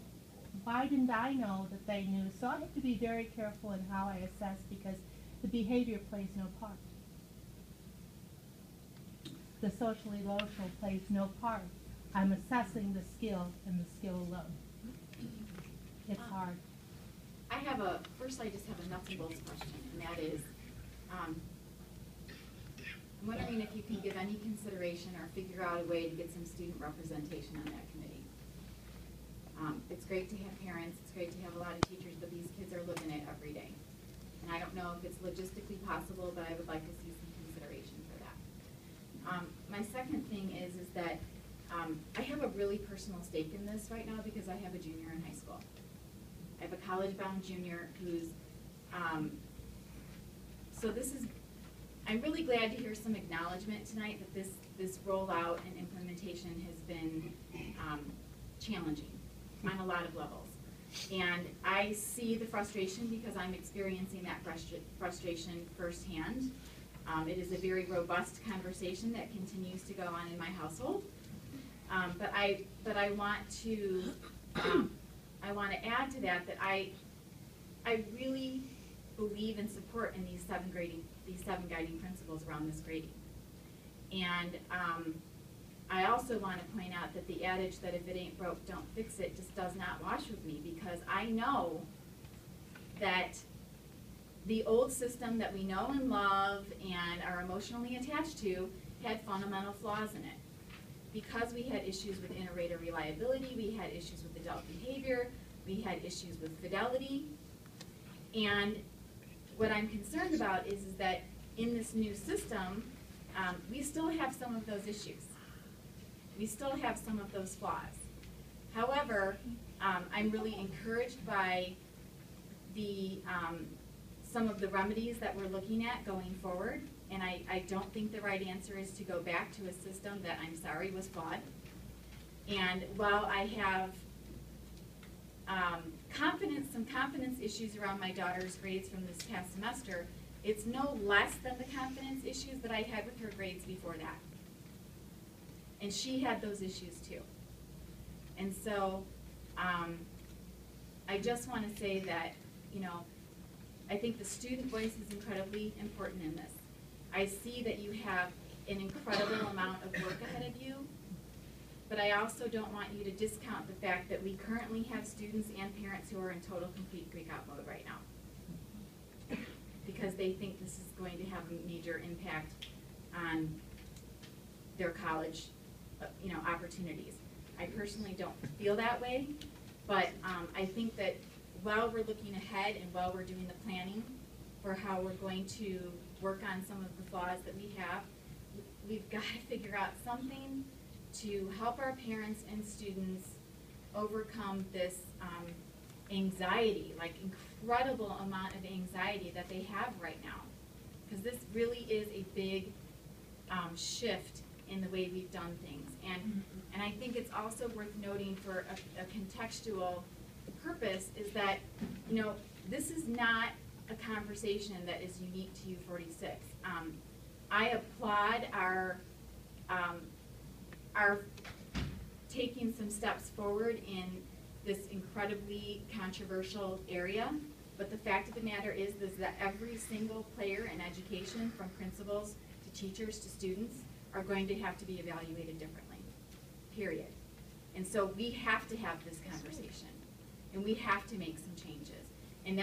why didn't I know that they knew? So I have to be very careful in how I assess, because the behavior plays no part. The socially emotional plays no part. I'm assessing the skill and the skill alone. It's hard. First I just have a nuts and bolts question, and that is, I'm wondering if you can give any consideration or figure out a way to get some student representation on that committee. It's great to have parents, it's great to have a lot of teachers, but these kids are living it every day. And I don't know if it's logistically possible, but I would like to see some consideration for that. My second thing is that I have a really personal stake in this right now because I have a junior in high school. I have a college-bound junior who's, I'm really glad to hear some acknowledgement tonight that this rollout and implementation has been challenging on a lot of levels. And I see the frustration because I'm experiencing that frustration firsthand. It is a very robust conversation that continues to go on in my household. But I want to add to that I really believe and support in these 7 guiding principles around this grading. And I also want to point out that the adage that if it ain't broke, don't fix it just does not wash with me, because I know that the old system that we know and love and are emotionally attached to had fundamental flaws in it. Because we had issues with inter-rater reliability, we had issues with adult behavior, we had issues with fidelity. And what I'm concerned about is that in this new system, we still have some of those issues. We still have some of those flaws. However, I'm really encouraged by some of the remedies that we're looking at going forward. And I don't think the right answer is to go back to a system that I'm sorry was flawed. And while I have some confidence issues around my daughter's grades from this past semester, it's no less than the confidence issues that I had with her grades before that. And she had those issues too. And so I just want to say that, I think the student voice is incredibly important in this. I see that you have an incredible amount of work ahead of you, but I also don't want you to discount the fact that we currently have students and parents who are in total complete freak-out mode right now, because they think this is going to have a major impact on their college opportunities. I personally don't feel that way, but I think that while we're looking ahead and while we're doing the planning for how we're going to work on some of the flaws that we have, we've got to figure out something to help our parents and students overcome this anxiety, like incredible amount of anxiety that they have right now. Because this really is a big shift in the way we've done things. And I think it's also worth noting for a contextual purpose is that, you know, this is not a conversation that is unique to U-46. I applaud our taking some steps forward in this incredibly controversial area, but the fact of the matter is that every single player in education, from principals to teachers to students, are going to have to be evaluated differently, period. And so we have to have this conversation, and we have to make some changes. And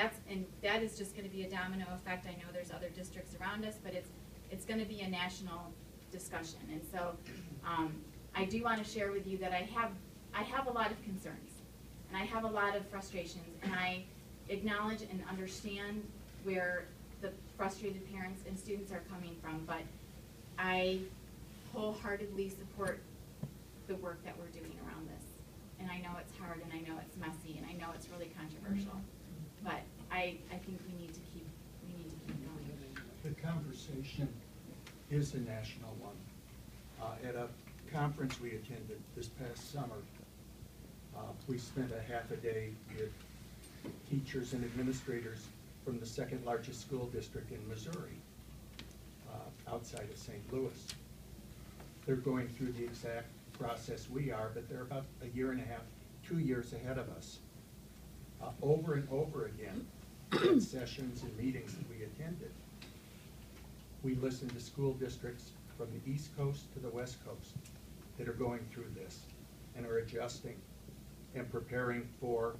that is just going to be a domino effect. I know there's other districts around us, but it's going to be a national discussion. And so I do want to share with you that I have a lot of concerns, and I have a lot of frustrations, and I acknowledge and understand where the frustrated parents and students are coming from, but I wholeheartedly support the work that we're doing around this. And I know it's hard, and I know it's messy, and I know it's really controversial, but I think we need to keep going. The conversation is a national one. At a conference we attended this past summer, we spent a half a day with teachers and administrators from the second largest school district in Missouri, outside of St. Louis. They're going through the exact process we are, but they're about a year and a half, 2 years ahead of us. Over and over again, in sessions and meetings that we attended, we listened to school districts from the East Coast to the West Coast that are going through this and are adjusting and preparing for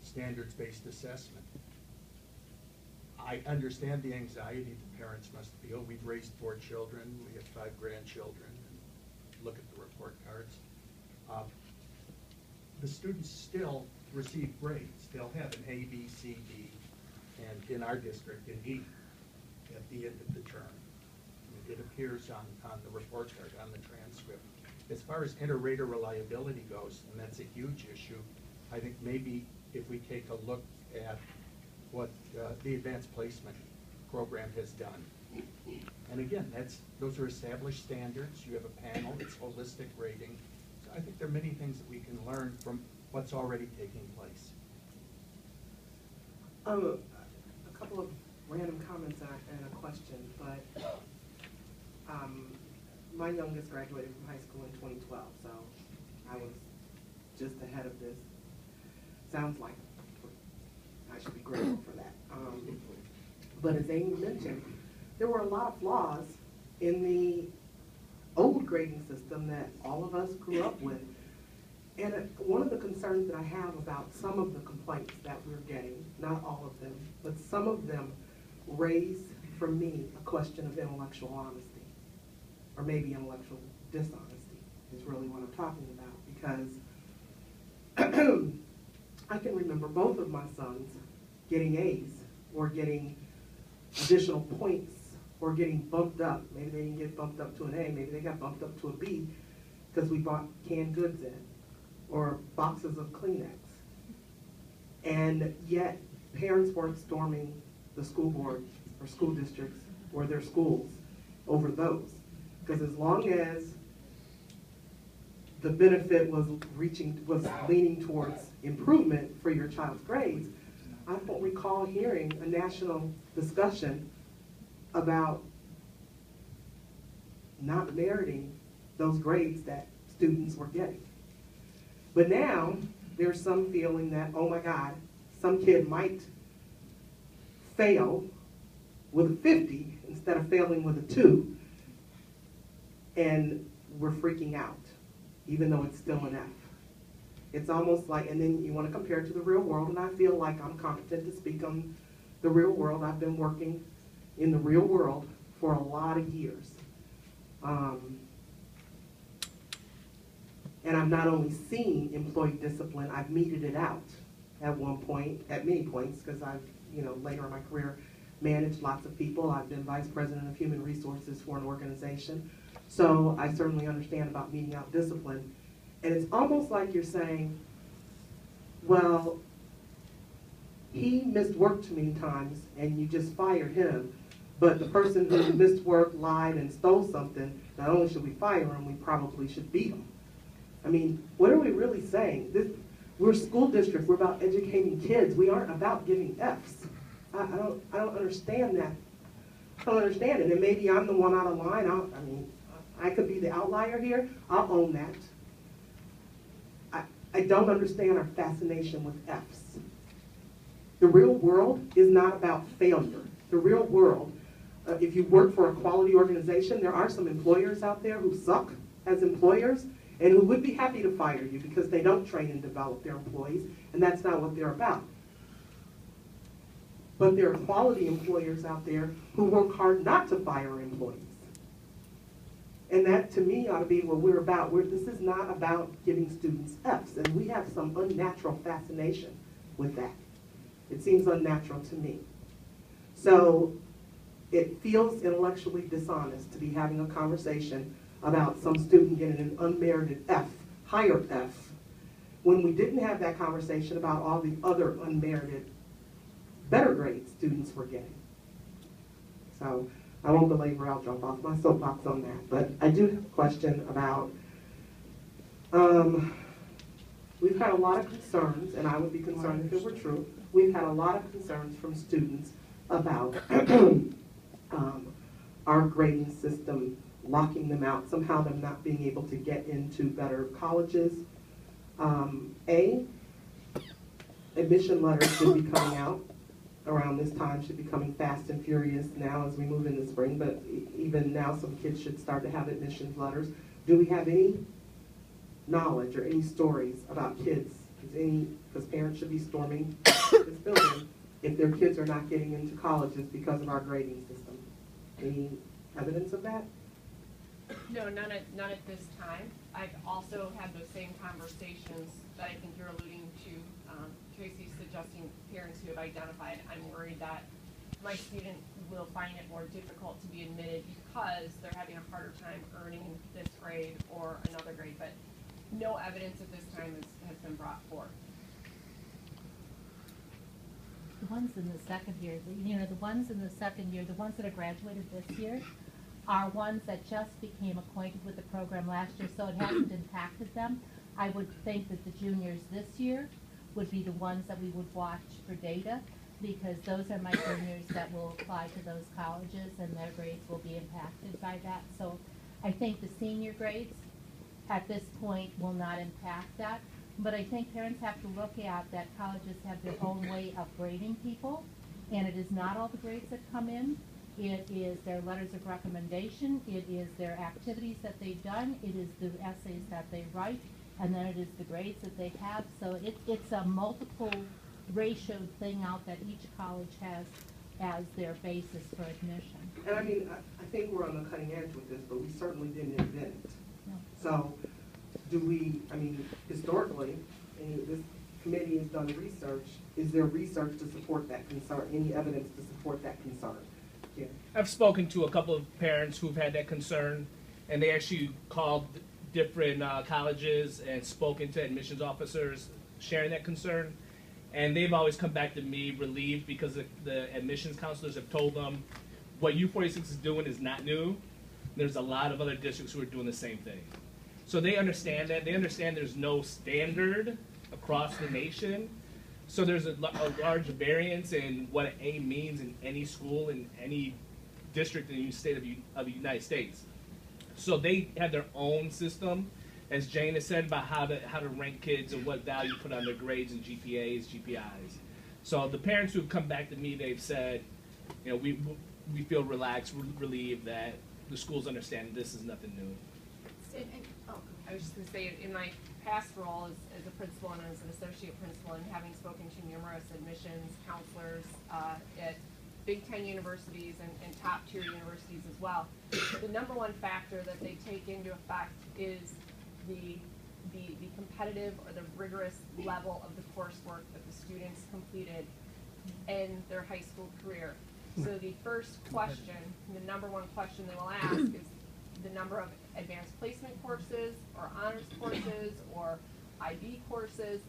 standards-based assessment. I understand the anxiety that parents must feel. We've raised 4 children, we have 5 grandchildren, and look at the report cards. The students still receive grades. They'll have an A, B, C, D, and in our district, an E at the end of the term. It appears on the report card, on the transcript. As far as inter-rater reliability goes, and that's a huge issue, I think maybe if we take a look at what the advanced placement program has done. And again, those are established standards. You have a panel, it's holistic rating. So I think there are many things that we can learn from what's already taking place. A couple of random comments and a question, but my youngest graduated from high school in 2012, so I was just ahead of this. Sounds like I should be grateful for that. But as Amy mentioned, there were a lot of flaws in the old grading system that all of us grew up with. And one of the concerns that I have about some of the complaints that we're getting, not all of them, but some of them raise for me a question of intellectual honesty, or maybe intellectual dishonesty is really what I'm talking about, because I can remember both of my sons getting A's or getting additional points or getting bumped up. Maybe they didn't get bumped up to an A, maybe they got bumped up to a B because we bought canned goods in or boxes of Kleenex. And yet parents weren't storming the school board or school districts or their schools over those. Because as long as the benefit was leaning towards improvement for your child's grades, I don't recall hearing a national discussion about not meriting those grades that students were getting. But now there's some feeling that, oh my God, some kid might fail with a 50 instead of failing with a 2, and we're freaking out, even though it's still an F. It's almost like, and then you want to compare it to the real world, and I feel like I'm competent to speak on the real world. I've been working in the real world for a lot of years. And I've not only seen employee discipline, I've meted it out at one point, at many points, because I've, later in my career, managed lots of people. I've been vice president of human resources for an organization. So I certainly understand about meting out discipline. And it's almost like you're saying, well, he missed work too many times and you just fired him, but the person who missed work, lied, and stole something, not only should we fire them, we probably should beat them. I mean, what are we really saying? We're a school district, we're about educating kids, we aren't about giving Fs. I don't understand that. I don't understand it, and maybe I'm the one out of line. I could be the outlier here, I'll own that. I don't understand our fascination with Fs. The real world is not about failure. The real world, if you work for a quality organization, there are some employers out there who suck as employers and who would be happy to fire you because they don't train and develop their employees, and that's not what they're about. But there are quality employers out there who work hard not to fire employees. And that, to me, ought to be what we're about. This is not about giving students Fs, and we have some unnatural fascination with that. It seems unnatural to me. So it feels intellectually dishonest to be having a conversation about some student getting an unmerited F, higher F, when we didn't have that conversation about all the other unmerited, better grades students were getting. So I won't belabor, I'll jump off my soapbox on that. But I do have a question about, we've had a lot of concerns, and I would be concerned if it were true, we've had a lot of concerns from students about our grading system locking them out, somehow them not being able to get into better colleges. Admission letters should be coming out around this time, should be coming fast and furious now as we move into spring, but even now some kids should start to have admissions letters. Do we have any knowledge or any stories about kids, because parents should be storming this building if their kids are not getting into colleges because of our grading system? Any evidence of that? No, none at this time. I've also had those same conversations that I think you're alluding to. Tracy's suggesting parents who have identified, I'm worried that my student will find it more difficult to be admitted because they're having a harder time earning this grade or another grade, but no evidence at this time has been brought forth. The ones in the second year, the ones in the second year, the ones that are graduated this year, are ones that just became acquainted with the program last year, so it hasn't impacted them. I would think that the juniors this year would be the ones that we would watch for data, because those are my juniors that will apply to those colleges and their grades will be impacted by that. So I think the senior grades at this point will not impact that. But I think parents have to look at that colleges have their own way of grading people, and it is not all the grades that come in. It is their letters of recommendation, it is their activities that they've done, it is the essays that they write, and then it is the grades that they have. So it's a multiple ratioed thing out that each college has as their basis for admission. And I mean, I think we're on the cutting edge with this, but we certainly didn't invent it. No. So do we, I mean, historically, and this committee has done research, is there research to support that concern, any evidence to support that concern? Yeah. I've spoken to a couple of parents who've had that concern, and they actually called different colleges and spoken to admissions officers sharing that concern. And they've always come back to me relieved because the admissions counselors have told them what U-46 is doing is not new. There's a lot of other districts who are doing the same thing. So they understand that. They understand there's no standard across the nation. So there's a large variance in what an A means in any school, in any district in the state of the United States. So they have their own system, as Jane has said, about how to rank kids and what value put on their grades and GPAs, GPIs. So the parents who've come back to me, they've said, you know, we feel relaxed, relieved that the schools understand this is nothing new. I was just going to say, in my past role as a principal and as an associate principal, and having spoken to numerous admissions counselors at Big Ten universities and top tier universities as well, the number one factor that they take into effect is the competitive or the rigorous level of the coursework that the students completed in their high school career. So the first question, the number one question they will ask is the number of advanced placement courses or honors courses or IB courses.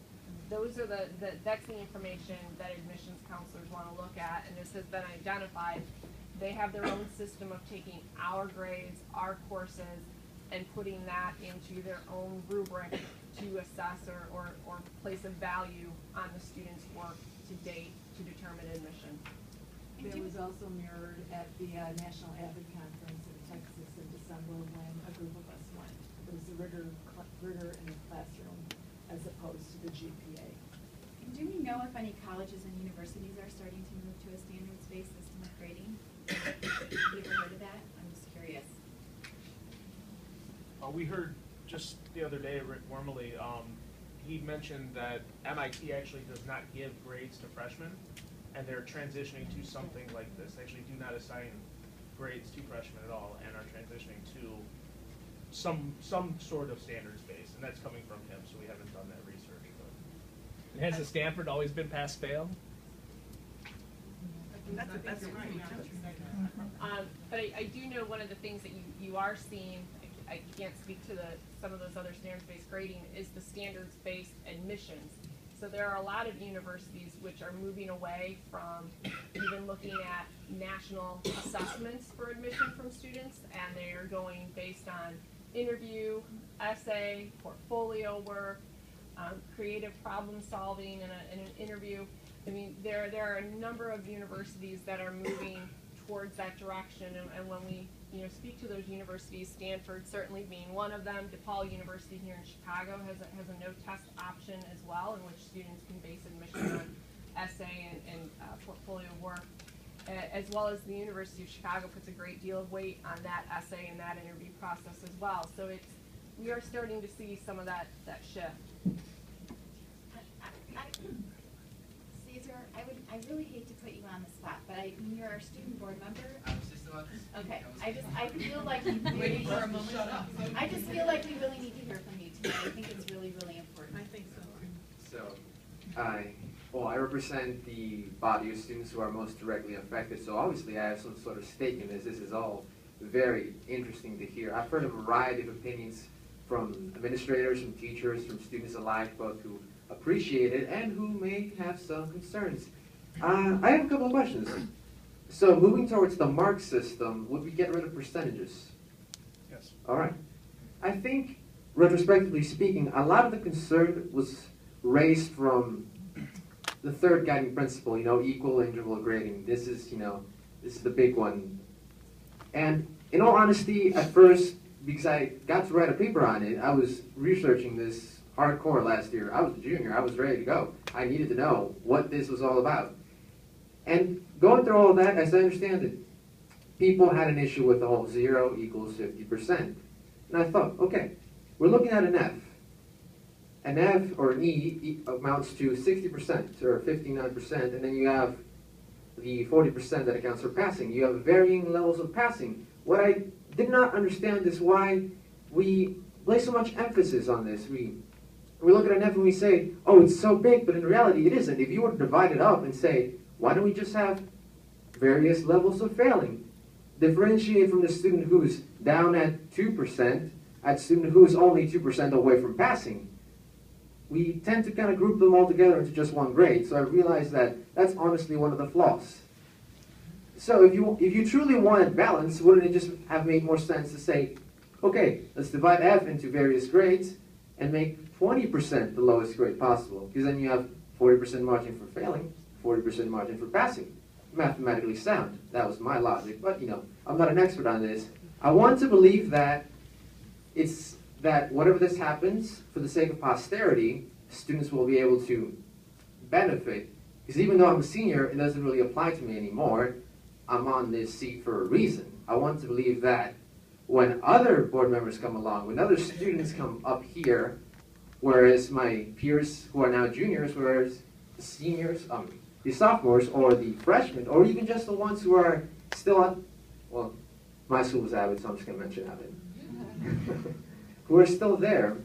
Those are that's the information that admissions counselors want to look at, and this has been identified they have their own system of taking our grades, our courses, and putting that into their own rubric to assess or place a value on the student's work to date to determine admission. It was also mirrored at the National Avid Conference in Texas in December when a group of us went. There was a rigor in the classroom as opposed to the GPA. And do we know if any colleges and universities are starting to move to a standards-based system of grading? Have you ever heard of that? I'm just curious. We heard just the other day, Rick Wormley, he mentioned that MIT actually does not give grades to freshmen, and they're transitioning to something like this. They actually do not assign grades to freshmen at all, and are transitioning to some sort of standards base, and that's coming from him, so we haven't done that research. But. Has the Stanford always been pass-fail? That's right. But I do know one of the things that you are seeing, I can't speak to some of those other standards-based grading, is the standards-based admissions. So there are a lot of universities which are moving away from even looking at national assessments for admission from students, and they are going based on interview, essay, portfolio work, creative problem solving in an interview. I mean, there are a number of universities that are moving towards that direction, and when we speak to those universities, Stanford certainly being one of them. DePaul University here in Chicago has a no-test option as well, in which students can base admission on essay and portfolio work, as well as the University of Chicago puts a great deal of weight on that essay and that interview process as well. So we are starting to see some of that shift. Caesar, I really hate to put you on the spot, but when you're a student board member. I was just about to speak. Okay, I feel like we really for a moment. Shut up. I just feel like we really need to hear from you tonight. I think it's really, really important. I think so. So, I represent the body of students who are most directly affected, so obviously I have some sort of stake in this. This is all very interesting to hear. I've heard a variety of opinions from administrators, from teachers, from students alike, both who appreciate it and who may have some concerns. I have a couple of questions. So moving towards the mark system, would we get rid of percentages? Yes. All right. I think, retrospectively speaking, a lot of the concern was raised from the third guiding principle, equal interval grading. This is the big one. And in all honesty, at first, because I got to write a paper on it, I was researching this hardcore last year. I was a junior. I was ready to go. I needed to know what this was all about. And going through all of that, as I understand it, people had an issue with the whole 0 equals 50%. And I thought, okay, we're looking at an F. An F or an E amounts to 60% or 59%, and then you have the 40% that accounts for passing. You have varying levels of passing. What I did not understand is why we place so much emphasis on this. We look at an F and we say, oh, it's so big, but in reality it isn't. If you were to divide it up and say, why don't we just have various levels of failing? Differentiate from the student who's down at 2%, at student who's only 2% away from passing. We tend to kind of group them all together into just one grade. So I realized that that's honestly one of the flaws. So if you truly wanted balance, wouldn't it just have made more sense to say, okay, let's divide F into various grades and make 20% the lowest grade possible, because then you have 40% margin for failing, 40% margin for passing. Mathematically sound. That was my logic, but I'm not an expert on this. I want to believe that whatever this happens, for the sake of posterity, students will be able to benefit, because even though I'm a senior, it doesn't really apply to me anymore. I'm on this seat for a reason. I want to believe that when other board members come along, when other students come up here, whereas my peers who are now juniors, whereas the seniors, the sophomores, or the freshmen, or even just the ones who are still at, well, my school was Avid, so I'm just going to mention Avid, who are still there,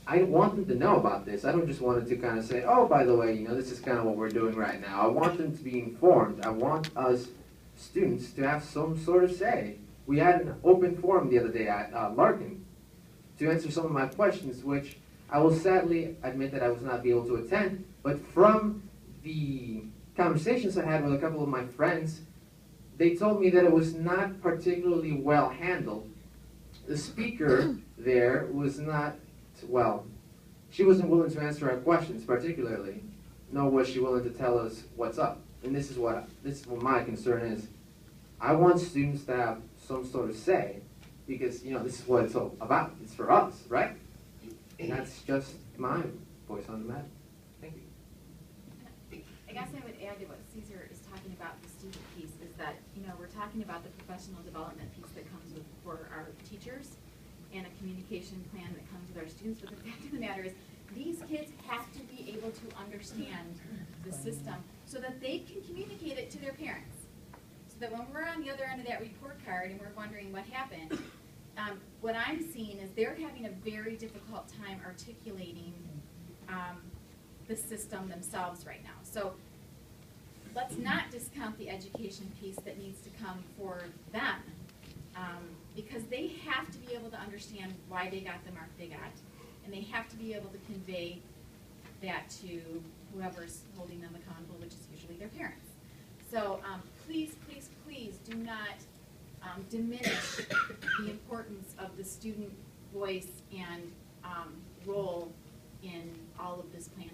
I want them to know about this. I don't just want it to kind of say, oh, by the way, this is kind of what we're doing right now. I want them to be informed. I want us students to have some sort of say. We had an open forum the other day at Larkin to answer some of my questions, which I will sadly admit that I was not able to attend, but from the conversations I had with a couple of my friends, they told me that it was not particularly well handled. The speaker there was not, well, she wasn't willing to answer our questions particularly, nor was she willing to tell us what's up. And this is what my concern is. I want students to have some sort of say, because this is what it's all about. It's for us, right? And that's just my voice on the matter. Thank you. I guess I would add to what Caesar is talking about, the student piece, is that, we're talking about the professional development piece that comes with for our teachers and a communication plan that comes with our students. But the fact of the matter is, these kids have to be able to understand the system so that they can communicate it to their parents. So that when we're on the other end of that report card and we're wondering what happened, what I'm seeing is they're having a very difficult time articulating the system themselves right now. So let's not discount the education piece that needs to come for them, because they have to be able to understand why they got the mark they got, and they have to be able to convey that to whoever's holding them accountable, which is usually their parents. So please, please, please do not diminish the importance of the student voice and role in all of this planning.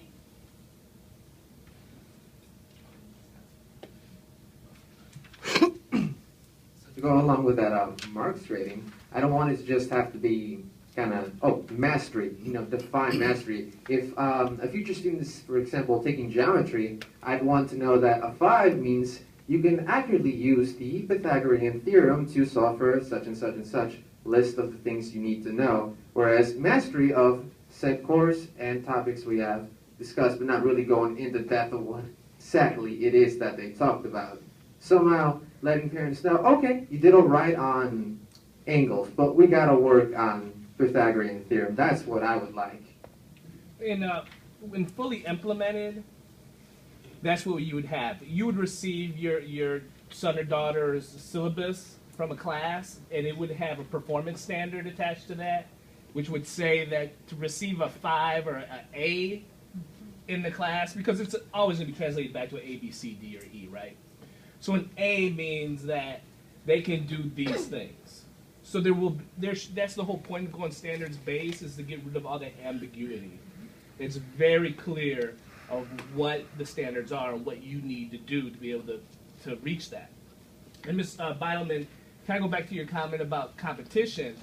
To go along with that marks rating, I don't want it to just have to be kind of, mastery, define mastery. If a future student is, for example, taking geometry, I'd want to know that a 5 means you can accurately use the Pythagorean theorem to solve for such and such and such list of the things you need to know, whereas mastery of said course and topics we have discussed, but not really going into depth of what exactly it is that they talked about. Somehow letting parents know, okay, you did all right on angles, but we got to work on Pythagorean theorem. That's what I would like. And when fully implemented, that's what you would have. You would receive your son or daughter's syllabus from a class, and it would have a performance standard attached to that, which would say that to receive a 5 or an A in the class, because it's always going to be translated back to an A, B, C, D, or E, right? So an A means that they can do these things. So that's the whole point of going standards based, is to get rid of all that ambiguity. It's very clear of what the standards are and what you need to do to be able to reach that. And Ms. Beilman, can I go back to your comment about competition?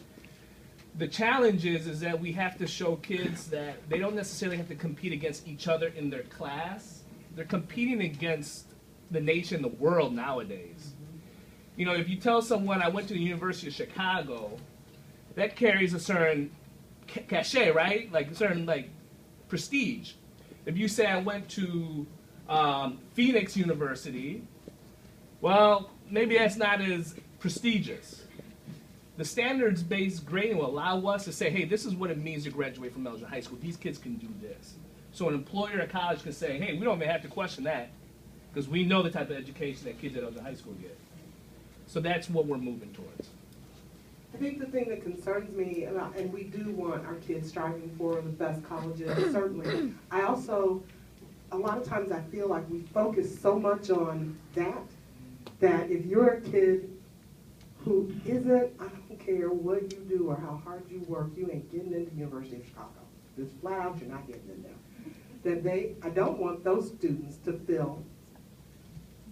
The challenge is that we have to show kids that they don't necessarily have to compete against each other in their class. They're competing against the nation, the world nowadays. If you tell someone I went to the University of Chicago, that carries a certain cachet, right? Like a certain prestige. If you say I went to Phoenix University, well, maybe that's not as prestigious. The standards-based grading will allow us to say, hey, this is what it means to graduate from Elgin High School. These kids can do this. So an employer or college can say, hey, we don't even have to question that, because we know the type of education that kids at Elgin High School get. So that's what we're moving towards. I think the thing that concerns me, and we do want our kids striving for the best colleges, certainly. I also, a lot of times I feel like we focus so much on that if you're a kid who isn't, I don't care what you do or how hard you work, you ain't getting into the University of Chicago. Just flat out, you're not getting in there. I don't want those students to feel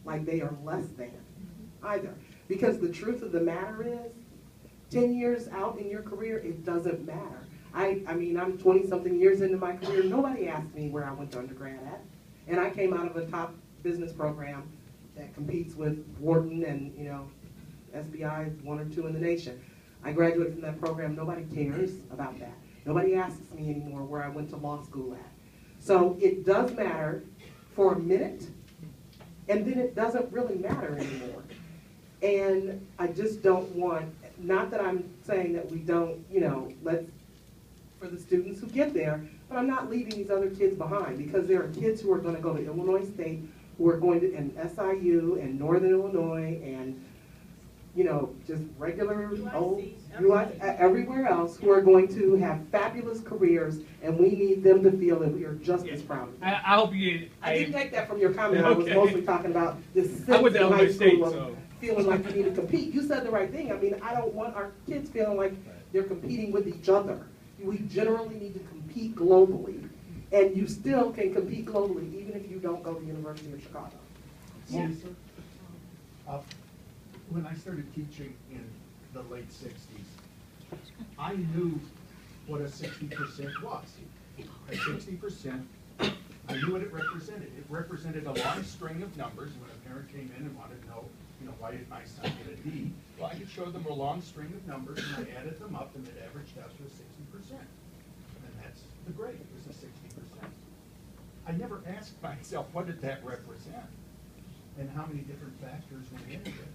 like they are less than either. Because the truth of the matter is, 10 years out in your career, it doesn't matter. I mean, I'm 20-something years into my career. Nobody asked me where I went to undergrad at. And I came out of a top business program that competes with Wharton and, SBI, 1 or 2 in the nation. I graduated from that program. Nobody cares about that. Nobody asks me anymore where I went to law school at. So it does matter for a minute, and then it doesn't really matter anymore. And I just don't want, not that I'm saying that we don't, for the students who get there, but I'm not leaving these other kids behind, because there are kids who are going to go to Illinois State, who are going to, and SIU, and Northern Illinois, and, just regular old, everywhere else, who are going to have fabulous careers, and we need them to feel that we are just as proud of them. I hope you... I didn't take that from your comment. I was mostly talking about this I went to high Illinois State, school so... feeling like you need to compete. You said the right thing. I mean, I don't want our kids feeling like they're competing with each other. We generally need to compete globally, and you still can compete globally even if you don't go to the University of Chicago. Yes, sir. When I started teaching in the late 60s, I knew what a 60% was. A 60%, I knew what it represented. It represented a long string of numbers. When a parent came in and wanted to know, why did my son get a D? Well, I could show them a long string of numbers, and I added them up, and it averaged out to a 60%. And that's the grade, it was a 60%. I never asked myself, what did that represent? And how many different factors went into it.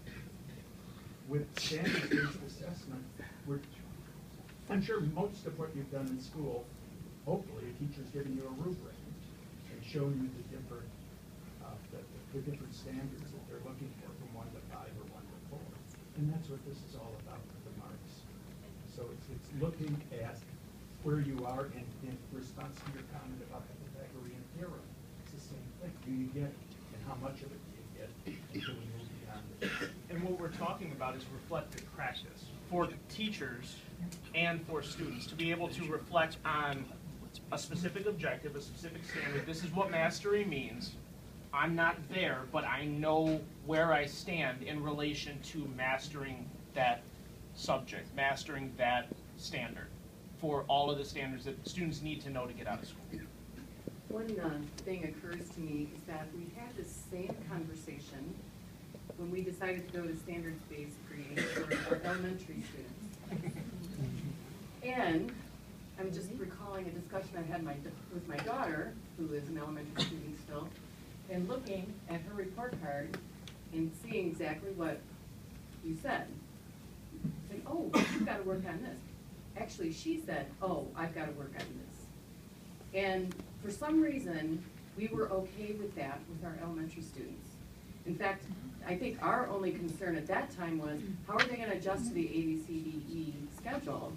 With standards-based assessment, I'm sure most of what you've done in school, hopefully a teacher's giving you a rubric and showing you the different standards that they're looking for from 1 to 5 or 1 to 4. And that's what this is all about with the marks. So it's looking at where you are in response to your comment about the Pythagorean theorem. It's the same thing. Do you get it? And how much of it do you get until we move beyond it? And what we're talking about is reflective practice for teachers and for students to be able to reflect on a specific objective, a specific standard. This is what mastery means. I'm not there, but I know where I stand in relation to mastering that subject, mastering that standard for all of the standards that students need to know to get out of school. One thing occurs to me is that we had the same conversation when we decided to go to standards-based grading for our elementary students. And I'm just recalling a discussion I had with my daughter, who is an elementary student still, and looking at her report card and seeing exactly what you said. Saying, oh, you've got to work on this. Actually, she said, oh, I've got to work on this. And for some reason, we were okay with that with our elementary students. In fact, I think our only concern at that time was, how are they going to adjust to the ABCDE schedule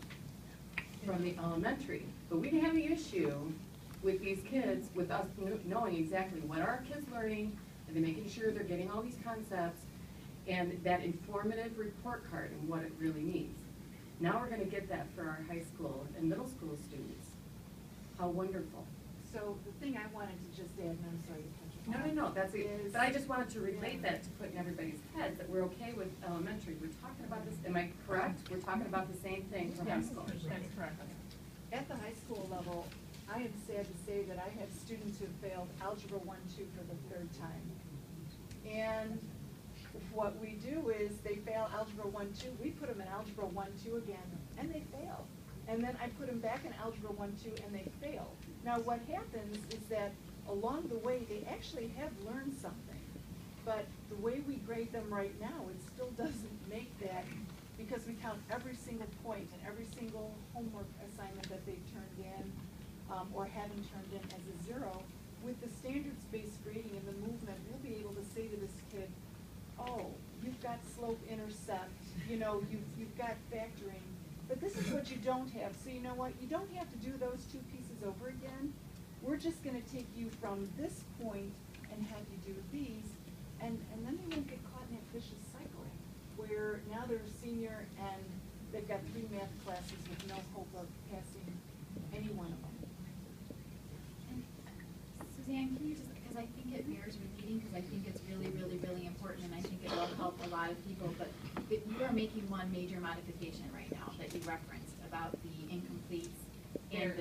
from the elementary? But we didn't have any issue with these kids, with us knowing exactly what our kids learning, and then making sure they're getting all these concepts, and that informative report card and what it really means. Now we're going to get that for our high school and middle school students. How wonderful. So the thing I wanted to just add, and I'm sorry to cut you off. No, that's it. But I just wanted to relate that to put in everybody's heads that we're okay with elementary. We're talking about this, am I correct? We're talking about the same thing for high school. That's correct. At the high school level, I am sad to say that I have students who failed Algebra 1-2 for the 3rd time. And what we do is they fail Algebra 1-2, we put them in Algebra 1-2 again, and they fail. And then I put them back in Algebra 1-2, and they fail. Now what happens is that along the way, they actually have learned something. But the way we grade them right now, it still doesn't make that, because we count every single point and every single homework assignment that they've turned in or haven't turned in as a 0. With the standards-based grading and the movement, we'll be able to say to this kid, oh, you've got slope intercept, you've got factoring, but this is what you don't have. So you know what? You don't have to do those 2 pieces over again. We're just going to take you from this point and have you do these, and then they won't get caught in that vicious cycle where now they're a senior and they've got 3 math classes with no hope of passing any one of them. And Suzanne, can you just, because I think it bears repeating, because I think it's really, really, really important, and I think it will help a lot of people, but you are making one major modification right now that you referenced about the incompletes and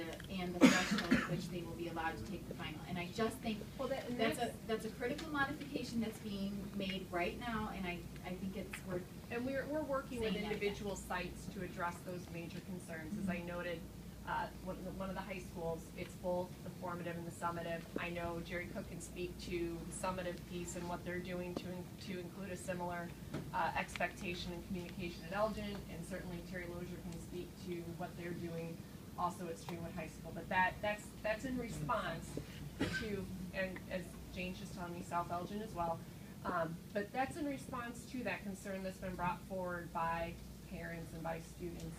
the threshold at which they will be allowed to take the final. And I just think that's a critical modification that's being made right now, and I think it's worth. And we're working with individual sites to address those major concerns. As I noted, one of the high schools, it's both the formative and the summative. I know Jerry Cook can speak to the summative piece and what they're doing to include a similar expectation and communication at Elgin, and certainly Terry Lozier can speak to what they're doing also at Streamwood High School. But that's in response to, and as Jane's just telling me, South Elgin as well. But that's in response to that concern that's been brought forward by parents and by students.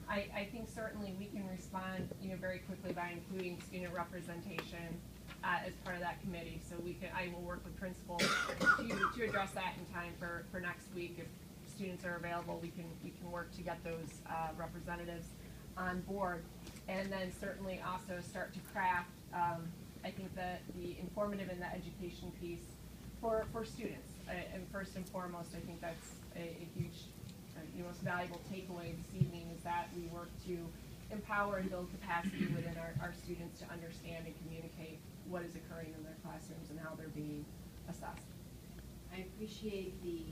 I think certainly we can respond, very quickly by including student representation as part of that committee. So I will work with principals to address that in time for next week. If students are available, we can work to get those representatives on board. And then certainly also start to craft, I think that the informative and the education piece for students. And first and foremost, I think that's a huge, the most valuable takeaway this evening is that we work to empower and build capacity within our students to understand and communicate what is occurring in their classrooms and how they're being assessed. I appreciate the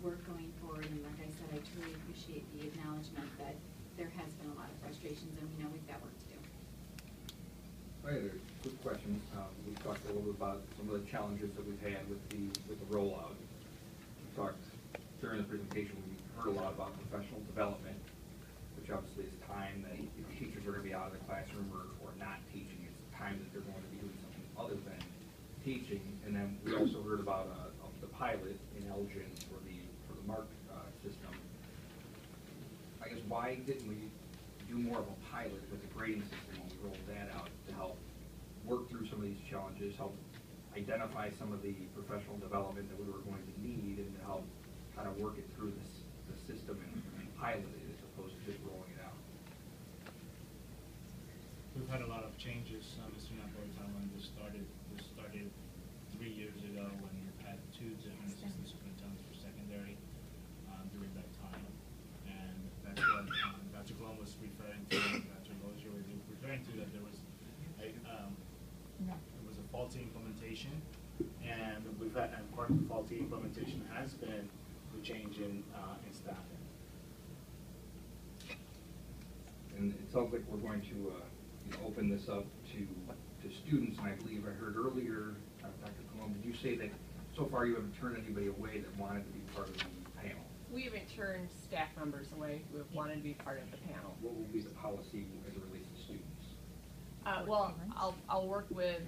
work going forward, and like I said, I truly appreciate the acknowledgement that there has been a lot of frustrations, and we know we've got work to do. I had a quick question. We talked a little bit about some of the challenges that we've had with the rollout. We talked during the presentation. We heard a lot about professional development, which obviously is time that teachers are going to be out of the classroom or not teaching. It's time that they're going to be doing something other than teaching. And then we also heard about the pilot in Elgin for the MARC system. I guess why didn't we do more of a pilot with the grading system when we rolled that out to help work through some of these challenges, help identify some of the professional development that we were going to need, and to help kind of work it through the system and pilot it as opposed to just rolling it out? We've had a lot of changes, Mr. Napolitano, when this started 3 years ago when you had 2 different assistant superintendents for secondary during that time. And that's what Dr. Columbe was referring to, and Dr. Lozier was referring to, that there was a faulty implementation, and part of the faulty implementation has been the change in staffing. And it sounds like we're going to open this up to students, and I believe I heard earlier, Dr. Columbe, did you say that so far you haven't turned anybody away that wanted to be part of the panel? We haven't turned staff members away who have wanted to be part of the panel. What will be the policy as it relates to students? Well, I'll work with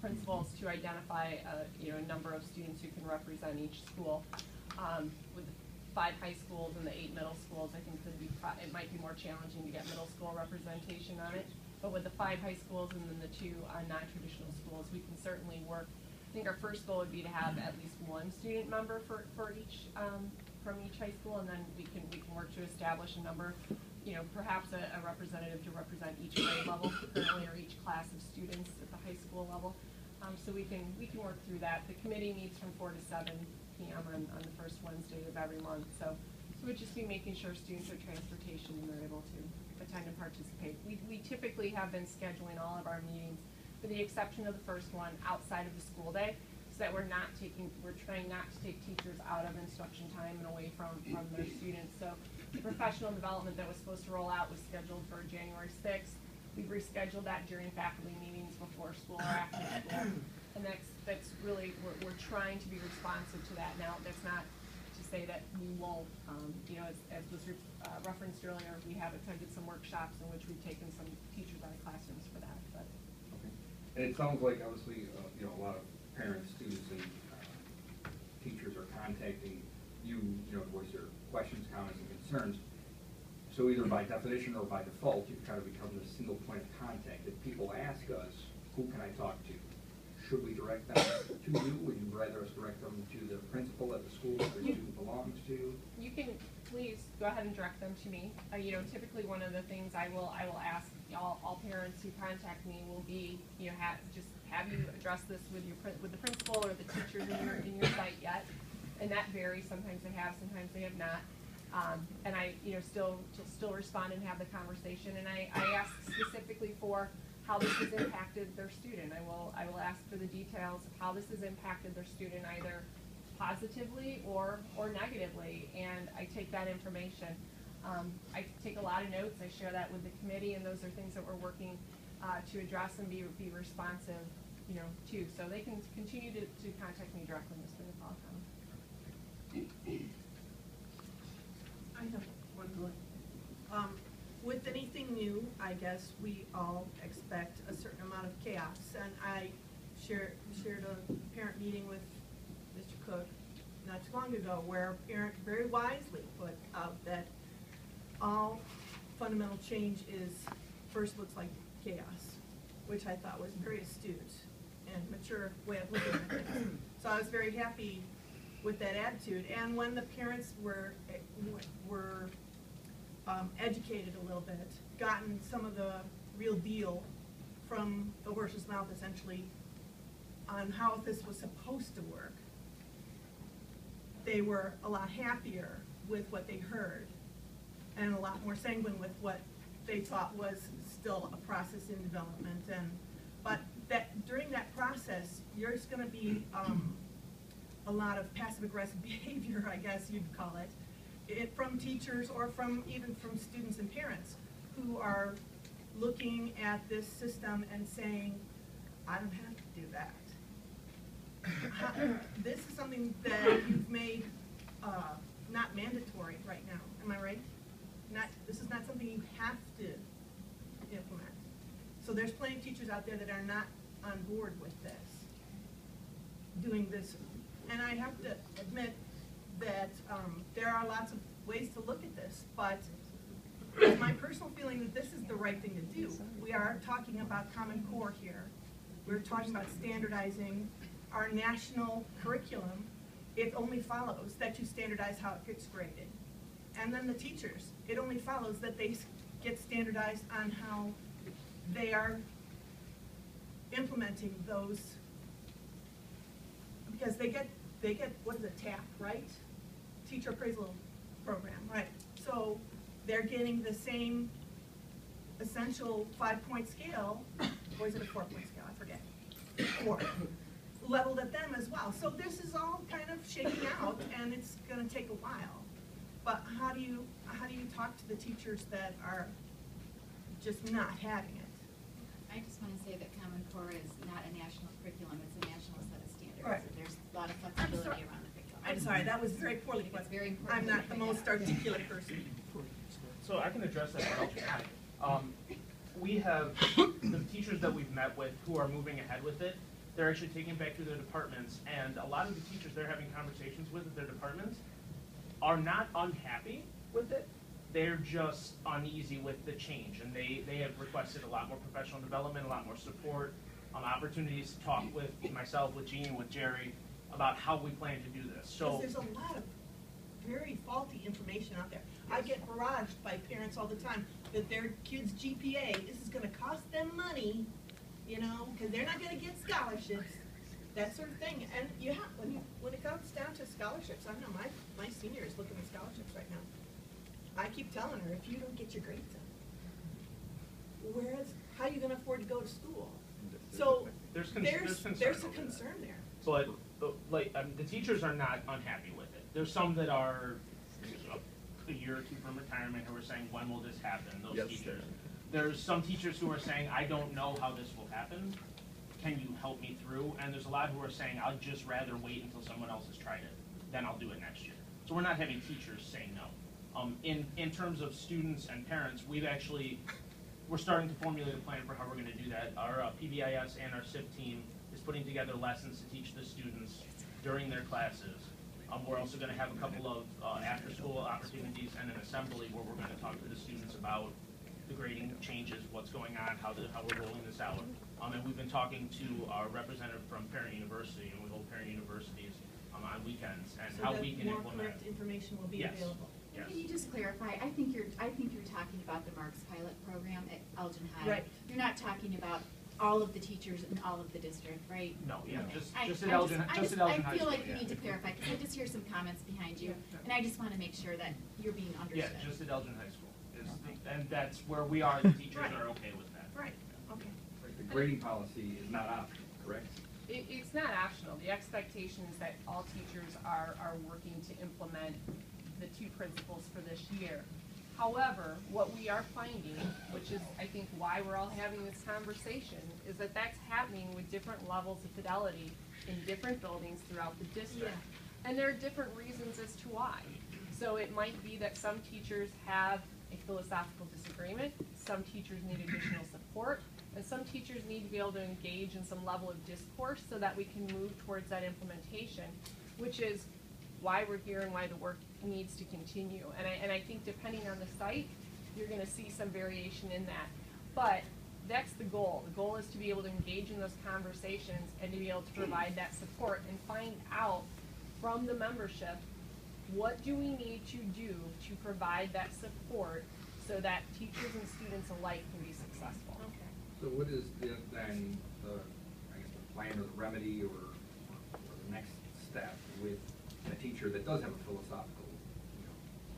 principals to identify a number of students who can represent each school. With the 5 high schools and the 8 middle schools, I think it might be more challenging to get middle school representation on it. But with the 5 high schools and then the 2 non-traditional schools, we can certainly work. I think our first goal would be to have at least 1 student member for each from each high school, and then we can work to establish a number, perhaps a representative to represent each grade level currently, or each class of students at the high school level. So we can work through that. The committee meets from 4 to 7 p.m. on the first Wednesday of every month. So we'd just be making sure students have transportation and they're able to attend and participate. We typically have been scheduling all of our meetings, with the exception of the first one, outside of the school day, so that we're trying not to take teachers out of instruction time and away from their students. So the professional development that was supposed to roll out was scheduled for January 6th. We've rescheduled that during faculty meetings before school or after school. And that's really, we're trying to be responsive to that now. That's not to say that we won't, as was referenced earlier, we have attended some workshops in which we've taken some teachers out of classrooms for that. But. Okay. And it sounds like obviously, a lot of parents, students, and teachers are contacting you, to voice their questions, comments, and concerns. So either by definition or by default, you kind of become the single point of contact. If people ask us, who can I talk to? Should we direct them to you? Would you rather us direct them to the principal at the school that their student belongs to? You can please go ahead and direct them to me. Typically one of the things I will ask all parents who contact me will be, have you addressed this with the principal or the teachers in your site yet? And that varies. Sometimes they have, sometimes they have not. And I, still respond and have the conversation. And I ask specifically for how this has impacted their student. I will ask for the details of how this has impacted their student, either positively or negatively. And I take that information. I take a lot of notes. I share that with the committee, and those are things that we're working to address and be responsive, to. So they can continue to contact me directly, Mr. Napolitano. I have one more. With anything new, I guess we all expect a certain amount of chaos. And I shared a parent meeting with Mr. Cook not too long ago, where a parent very wisely put out that all fundamental change first looks like chaos, which I thought was very astute. and mature way of looking at things. So I was very happy with that attitude. And when the parents were educated a little bit, gotten some of the real deal from the horse's mouth, essentially, on how this was supposed to work, they were a lot happier with what they heard and a lot more sanguine with what they thought was still a process in development. But that during that process, there's going to be a lot of passive-aggressive behavior, I guess you'd call it, from teachers or even from students and parents who are looking at this system and saying, I don't have to do that. This is something that you've made not mandatory right now. Am I right? This is not something you have to implement. So there's plenty of teachers out there that are not on board with this, doing this. And I have to admit that there are lots of ways to look at this, but it's my personal feeling that this is the right thing to do. We are talking about Common Core here. We're talking about standardizing our national curriculum. It only follows that you standardize how it gets graded. And then the teachers, it only follows that they get standardized on how they are implementing those, because they get what is it, TAP, right? Teacher Appraisal Program, right? So they're getting the same essential 5-point scale, or is it a 4-point scale? I forget. 4. Leveled at them as well. So this is all kind of shaking out, and it's going to take a while. But how do you talk to the teachers that are just not having it? I just want to say that Common Core is not a national curriculum, it's a national set of standards. Right. There's a lot of flexibility around the curriculum. I'm sorry, that was very poorly put. It's very important. I'm not the most articulate person. So I can address that right now. We have the teachers that we've met with who are moving ahead with it. They're actually taking it back to their departments, and a lot of the teachers they're having conversations with at their departments are not unhappy with it. They're just uneasy with the change, and they have requested a lot more professional development, a lot more support, opportunities to talk with myself, with Jean, with Jerry, about how we plan to do this. So Because there's a lot of very faulty information out there. I get barraged by parents all the time that their kids' GPA, this is gonna cost them money, you know, because they're not gonna get scholarships, that sort of thing. And you have, when it comes down to scholarships, I know my senior is looking at scholarships right now. I keep telling her, if you don't get your grades up, how are you gonna afford to go to school? So there's there's a over concern that. there. But the teachers are not unhappy with it. There's some that are a year or two from retirement who are saying, when will this happen? Those teachers. There's some teachers who are saying, I don't know how this will happen. Can you help me through? And there's a lot who are saying, I'd just rather wait until someone else has tried it. Then I'll do it next year. So we're not having teachers say no. In terms of students and parents, we're starting to formulate a plan for how we're going to do that. Our PBIS and our SIP team is putting together lessons to teach the students during their classes. We're also going to have a couple of after-school opportunities and an assembly where we're going to talk to the students about the grading changes, what's going on, how we're rolling this out. And we've been talking to our representative from Parent University, and we hold parent universities on weekends, and So how that we can more implement. correct information will be Yes. available. Yes. Can you just clarify? I think you're talking about the Marks pilot program at Elgin High. Right. You're not talking about all of the teachers in all of the district, right? No, yeah, Okay. just at Elgin, just at Elgin High I feel School, like you yeah. need to clarify, because I just hear some comments behind you, and I just want to make sure that you're being Yeah, understood. just at Elgin High School. And that's where we are, the teachers Right. are okay with that. Right, okay. The grading policy is not optional, correct? It's not optional. The expectation is that all teachers are working to implement the 2 principles for this year. However, what we are finding, which is I think why we're all having this conversation, is that that's happening with different levels of fidelity in different buildings throughout the district. And there are different reasons as to why. So it might be that some teachers have a philosophical disagreement, some teachers need additional support, and some teachers need to be able to engage in some level of discourse so that we can move towards that implementation, which is why we're here and why the work needs to continue. And I think depending on the site, you're gonna see some variation in that. But that's the goal. The goal is to be able to engage in those conversations and to be able to provide that support and find out from the membership, what do we need to do to provide that support so that teachers and students alike can be successful. Okay. So what is then I guess the plan or the remedy or the next step with a teacher that does have a philosophical,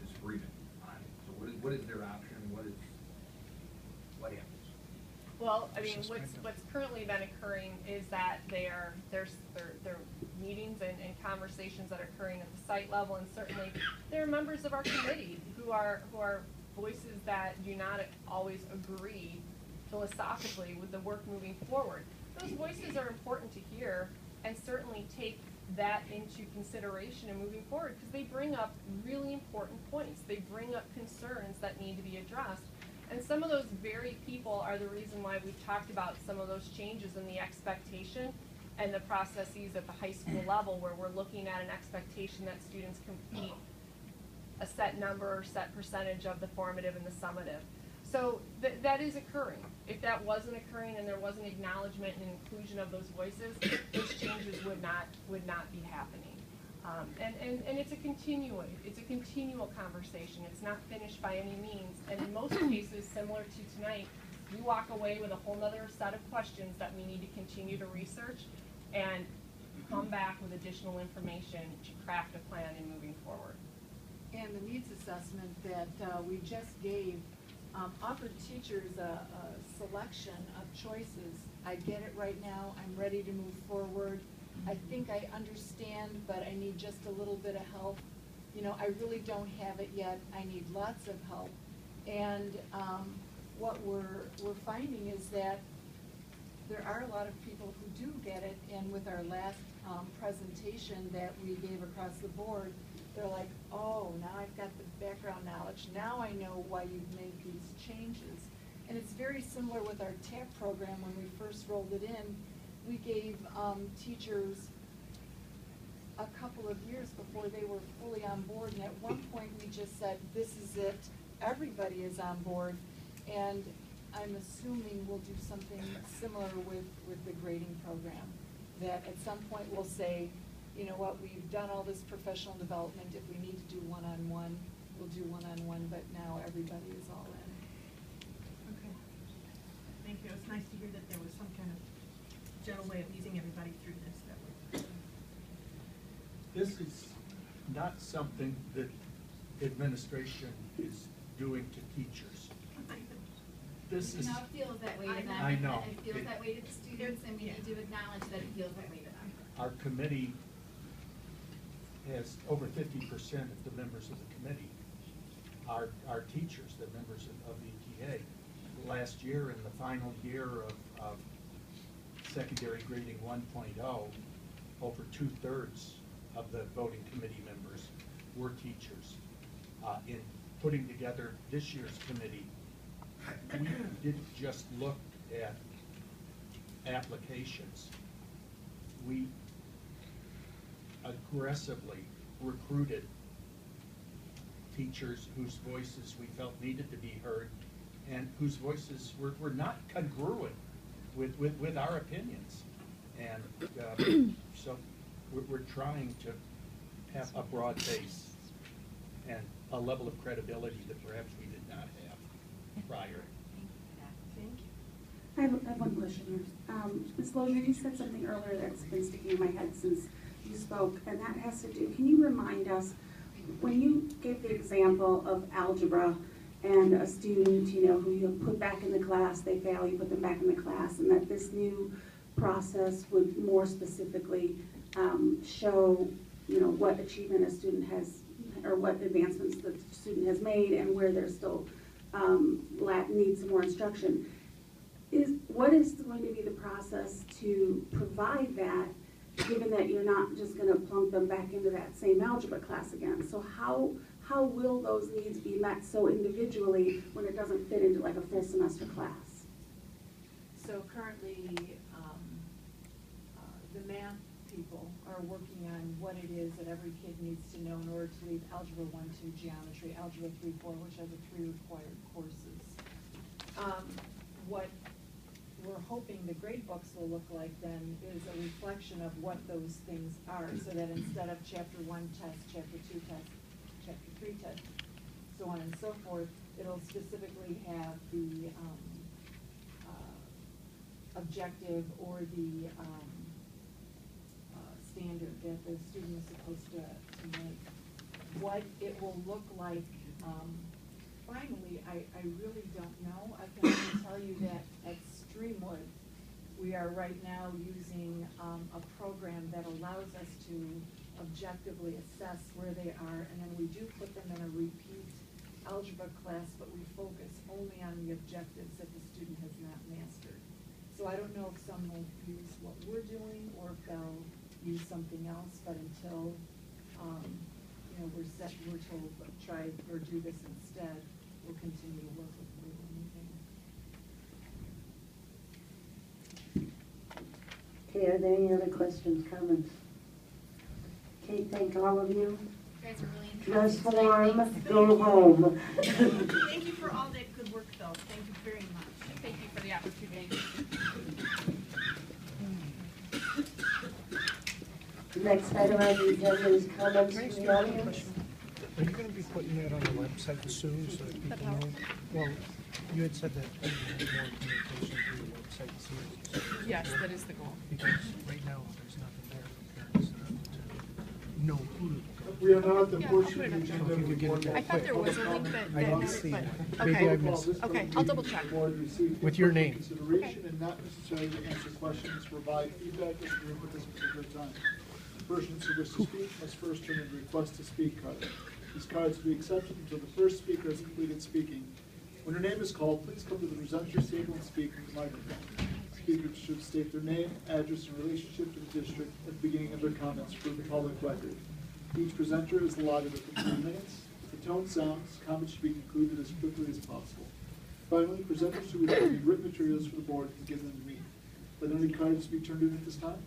disagreement on it? So what is their option? What happens? Well, I mean, what's currently been occurring is that there's meetings and conversations that are occurring at the site level, and certainly there are members of our committee who are voices that do not always agree philosophically with the work moving forward. Those voices are important to hear and certainly take that into consideration in moving forward because they bring up really important points. They bring up concerns that need to be addressed. And some of those very people are the reason why we've talked about some of those changes in the expectation and the processes at the high school level where we're looking at an expectation that students complete a set number or set percentage of the formative and the summative. So that is occurring. If that wasn't occurring and there wasn't acknowledgement and inclusion of those voices, those changes would not be happening. And it's a continual conversation. It's not finished by any means. And in most cases, similar to tonight, we walk away with a whole other set of questions that we need to continue to research and come back with additional information to craft a plan in moving forward. And the needs assessment that we just gave offered teachers a selection of choices. I get it right now. I'm ready to move forward. I think I understand, but I need just a little bit of help. I really don't have it yet. I need lots of help. And what we're finding is that there are a lot of people who do get it, and with our last presentation that we gave across the board, they're like, oh, now I've got the background knowledge. Now I know why you've made these changes. And it's very similar with our TAP program. When we first rolled it in, we gave teachers a couple of years before they were fully on board. And at one point we just said, this is it. Everybody is on board. And I'm assuming we'll do something similar with the grading program. That at some point we'll say, you know what, we've done all this professional development. If we need to do one-on-one, we'll do one-on-one, but now everybody is all in. Okay. Thank you. It's nice to hear that there was some kind of general way of easing everybody through this. This is not something that administration is doing to teachers. This is. No, it feels that way to them. I know. It feels that way to the students, and we need to acknowledge that it feels that way to them. Our committee has over 50% of the members of the committee are teachers, they're members of the ETA. Last year, in the final year of secondary grading 1.0, over 2/3 of the voting committee members were teachers. In putting together this year's committee, we didn't just look at applications. We aggressively recruited teachers whose voices we felt needed to be heard and whose voices were not congruent with our opinions. And so we're trying to have a broad base and a level of credibility that perhaps we did not have prior. Thank you. I have one question here. Ms. Lozier, you said something earlier that's been sticking in my head since you spoke, and that has to do, can you remind us, when you gave the example of algebra and a student, who you put back in the class, they fail, you put them back in the class, and that this new process would more specifically show, what achievement a student has, or what advancements the student has made and where they're still needs some more instruction. What is going to be the process to provide that, given that you're not just going to plunk them back into that same algebra class again? So how will those needs be met so individually when it doesn't fit into like a full semester class? So currently, the math people are working on what it is that every kid needs to know in order to leave Algebra 1, 2, Geometry, Algebra 3, 4, which are the 3 required courses. What hoping the grade books will look like then is a reflection of what those things are, so that instead of chapter 1 test, chapter 2 test, chapter 3 test, so on and so forth, it'll specifically have the objective or the standard that the student is supposed to make. What it will look like finally, I really don't know. I can only tell you that at Streamwood, we are right now using a program that allows us to objectively assess where they are, and then we do put them in a repeat algebra class, but we focus only on the objectives that the student has not mastered. So I don't know if some will use what we're doing or if they'll use something else, but until we're told try or do this instead, we'll continue to work with the way we're moving. Okay, are there any other questions, comments? Okay, thank all of you. You guys are really Dress intense warm, tonight. go home. Thank you for all that good work, though. Thank you very much. Thank you for the opportunity. The next item on the agenda is comments from the audience. Are you going to be putting that on the website soon so that people know? Well, you had said that you had more communication through the website soon. Yes, that is the goal. Because right now, there's nothing there for parents to know who to go. We are not the Yeah, portion I'll of put the it up agenda. If you get it I thought there was a link that, I didn't see but, it. Maybe I missed it. okay, I'll double check. With your name. Consideration and not necessarily to answer questions, provide feedback as a group at this particular time. Persons who wish to speak must first turn in a request to speak card. These cards will be accepted until the first speaker has completed speaking. When your name is called, please come to the presenter table and speak into the microphone. Speakers should state their name, address, and relationship to the district at the beginning of their comments for the public record. Each presenter is allotted up to 3 minutes. If the tone sounds, comments should be concluded as quickly as possible. Finally, presenters who would review written materials for the board can give them to me. Let any cards be turned in at this time.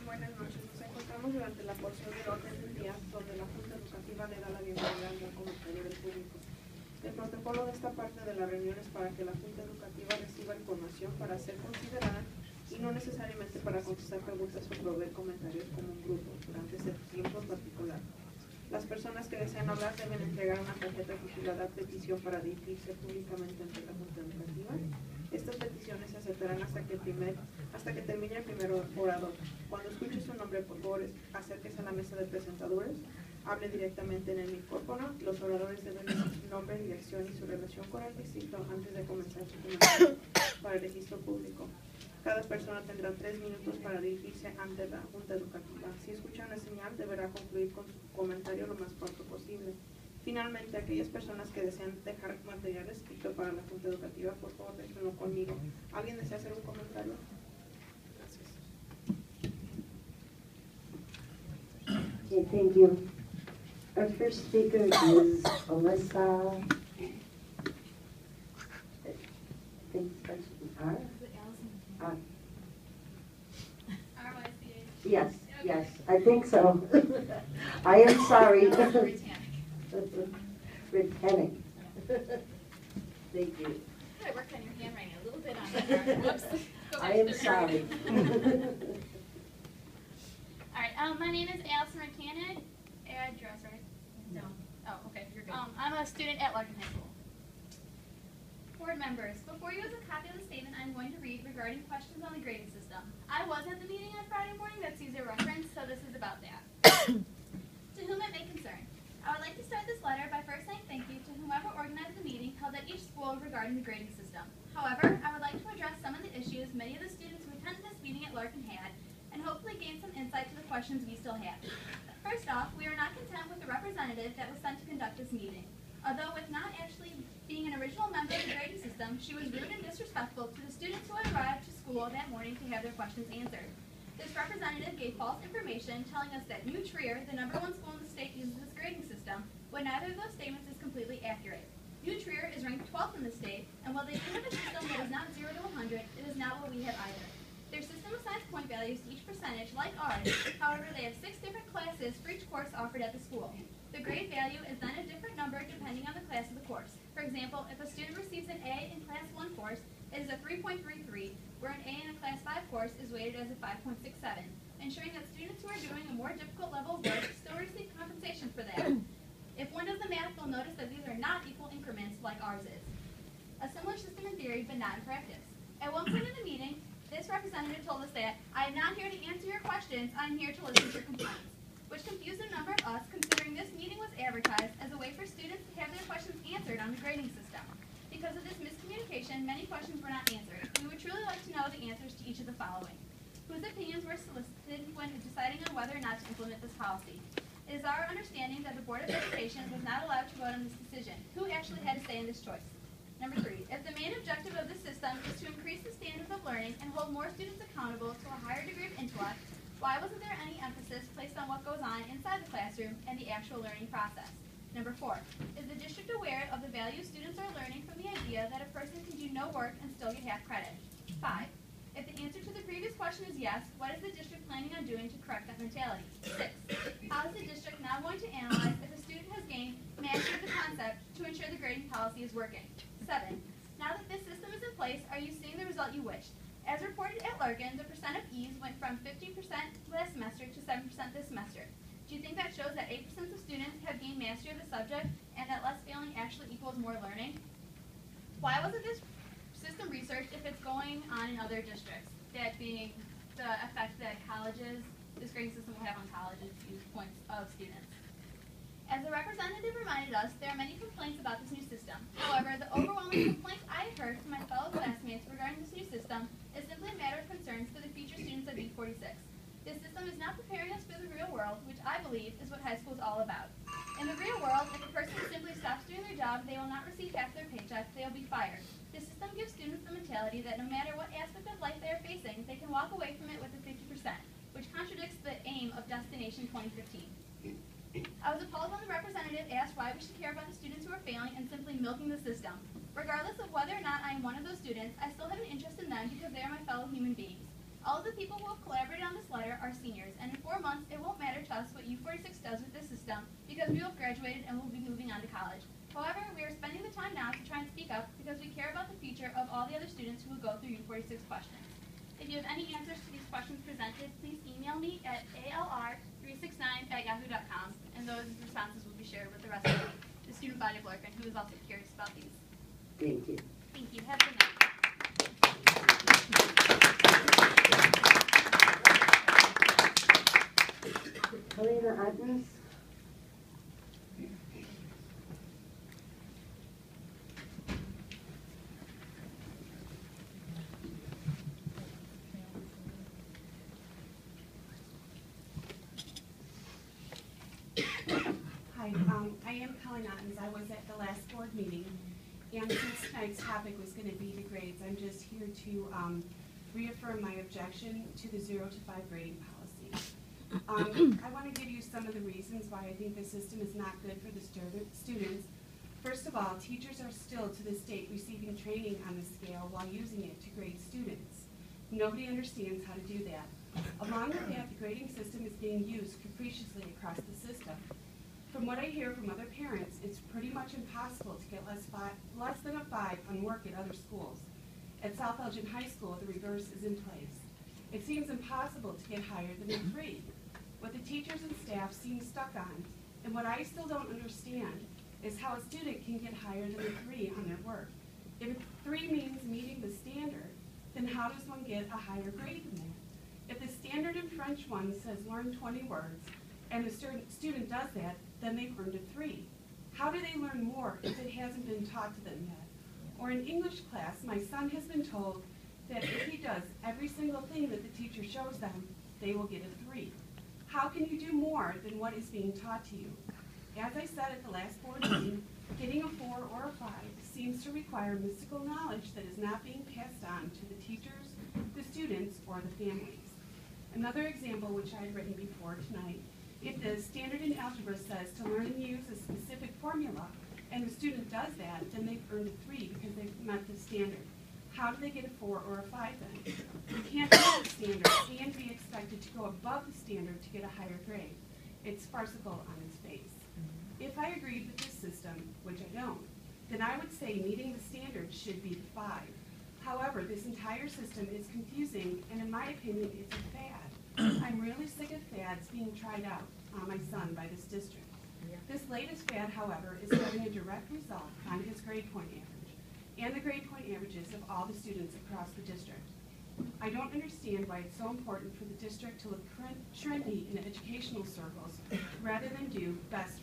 Buenas noches. Nos encontramos durante la porción del orden del día donde la Junta Educativa le da la bienvenida al nuevo comentario del público. El protocolo de esta parte de la reunión es para que la Junta Educativa reciba información para ser considerada y no necesariamente para contestar preguntas o proveer comentarios como un grupo durante ese tiempo en particular. Las personas que desean hablar deben entregar una tarjeta titulada petición para dirigirse públicamente ante la Junta Educativa. Estas peticiones se aceptarán hasta que termine el primer orador. Cuando escuche su nombre, por favor, acérquese a la mesa de presentadores, hable directamente en el micrófono. Los oradores deben decir su nombre, dirección y su relación con el distrito antes de comenzar su comentario para el registro público. Cada persona tendrá 3 minutos para dirigirse ante la Junta Educativa. Si escucha una señal, deberá concluir con su comentario lo más pronto posible. Finalmente, aquellas personas que desean dejar material escrito para la Junta Educativa, por favor, déjenlo conmigo. ¿Alguien desea hacer un comentario? Gracias. Okay, thank you. Our first speaker is Alyssa. I think it starts with R. Yes, yes, I think so. I am sorry. Britannic. Thank you. I worked on your handwriting a little bit on that. Whoops. I am sorry. All right, my name is Allison Buchanan. Address, right? No. Oh, okay, you're good. I'm a student at Larkin High School. Board members, before you is a copy of the statement I'm going to read regarding questions on the grading system. I was at the meeting on Friday morning that sees a reference, so this is about that. To whom it may concern, I would like to start this letter by first saying thank you to whomever organized the meeting held at each school regarding the grading system. However, I would like to address some of the issues many of the students who attended this meeting at Larkin had, and hopefully gain some insight to the questions we still have. First off, we are not content with the representative that was sent to conduct this meeting. Although with not actually being an original member of the grading system, she was rude and disrespectful to the students who had arrived to school that morning to have their questions answered. This representative gave false information telling us that New Trier, the #1 school in the state, uses this grading system, when neither of those statements is completely accurate. New Trier is ranked 12th in the state, and while they do have a system that is not 0 to 100, it is not what we have either. Their system assigns point values to each percentage, like ours. However, they have 6 different classes for each course offered at the school. The grade value is then a different number depending on the class of the course. For example, if a student receives an A in Class 1 course, It is a 3.33, where an A in a Class 5 course is weighted as a 5.67, ensuring that students who are doing a more difficult level of work still receive compensation for that. If one does the math, you'll notice that these are not equal increments like ours is. A similar system in theory, but not in practice. At one point in the meeting, this representative told us that, "I am not here to answer your questions, I'm here to listen to your complaints," which confused a number of us, considering this meeting was advertised as a way for students to have their questions answered on the grading system. Because of this miscommunication, many questions were not answered. We would truly like to know the answers to each of the following. Whose opinions were solicited when deciding on whether or not to implement this policy? It is our understanding that the Board of Education was not allowed to vote on this decision. Who actually had a say in this choice? Number 3, if the main objective of this system is to increase the standards of learning and hold more students accountable to a higher degree of intellect, why wasn't there any emphasis placed on what goes on inside the classroom and the actual learning process? Number 4, is the district aware of the value students are learning from the idea that a person can do no work and still get half credit? 5, if the answer to the previous question is yes, what is the district planning on doing to correct that mentality? 6, how is the district now going to analyze if a student has gained mastery of the concept to ensure the grading policy is working? 7, now that this system is in place, are you seeing the result you wished? As reported at Elgin, the percent of E's went from 15% last semester to 7% this semester. Do you think that shows that 8% of students have gained mastery of the subject and that less failing actually equals more learning? Why wasn't this system researched if it's going on in other districts? That being the effect that colleges, this grading system will have on colleges' viewpoints of students. As the representative reminded us, there are many complaints about this new system. However, the overwhelming complaints I have heard from my fellow classmates regarding this new system is simply a matter of concerns for the future students of U-46. This system is not preparing us for the real world, which I believe is what high school is all about. In the real world, if a person simply stops doing their job, they will not receive half their paycheck, they will be fired. This system gives students the mentality that no matter what aspect of life they are facing, they can walk away from it with a 50%, which contradicts the aim of Destination 2015. I was appalled when the representative asked why we should care about the students who are failing and simply milking the system. Regardless of whether or not I am one of those students, I still have an interest in them because they are my fellow human beings. All of the people who have collaborated on this letter are seniors, and in 4 months, it won't matter to us what U-46 does with this system because we will have graduated and will be moving on to college. However, we are spending the time now to try and speak up because we care about the future of all the other students who will go through U-46 questions. If you have any answers to these questions presented, please email me at alr369@yahoo.com, and those responses will be shared with the rest of the student body of Elgin who is also curious about these. Thank you. Thank you. Have a good night. Helena Adams. Hi, I am Colleen Ottens. I was at the last board meeting, and since tonight's topic was going to be the grades, I'm just here to reaffirm my objection to the 0 to 5 grading policy. I want to give you some of the reasons why I think the system is not good for the students. First of all, teachers are still to this date receiving training on the scale while using it to grade students. Nobody understands how to do that. Along with that, the grading system is being used capriciously across the system. From what I hear from other parents, it's pretty much impossible to get less than a 5 on work at other schools. At South Elgin High School, the reverse is in place. It seems impossible to get higher than a 3. What the teachers and staff seem stuck on, and what I still don't understand, is how a student can get higher than a 3 on their work. If a 3 means meeting the standard, then how does one get a higher grade than that? If the standard in French 1 says learn 20 words, and the student does that, then they've earned a 3. How do they learn more if it hasn't been taught to them yet? Or in English class, my son has been told that if he does every single thing that the teacher shows them, they will get a 3. How can you do more than what is being taught to you? As I said at the last board meeting, getting a 4 or a 5 seems to require mystical knowledge that is not being passed on to the teachers, the students, or the families. Another example, which I had written before tonight, if the standard in algebra says to learn and use a specific formula, and the student does that, then they've earned a 3 because they've met the standard. How do they get a 4 or a 5 then? You can't meet the standard and be expected to go above the standard to get a higher grade. It's farcical on its face. If I agreed with this system, which I don't, then I would say meeting the standard should be the 5. However, this entire system is confusing, and in my opinion, it's a fad. I'm really sick of fads being tried out on my son by this district. This latest fad, however, is having a direct result on his grade point average and the grade point averages of all the students across the district. I don't understand why it's so important for the district to look trendy in educational circles rather than do best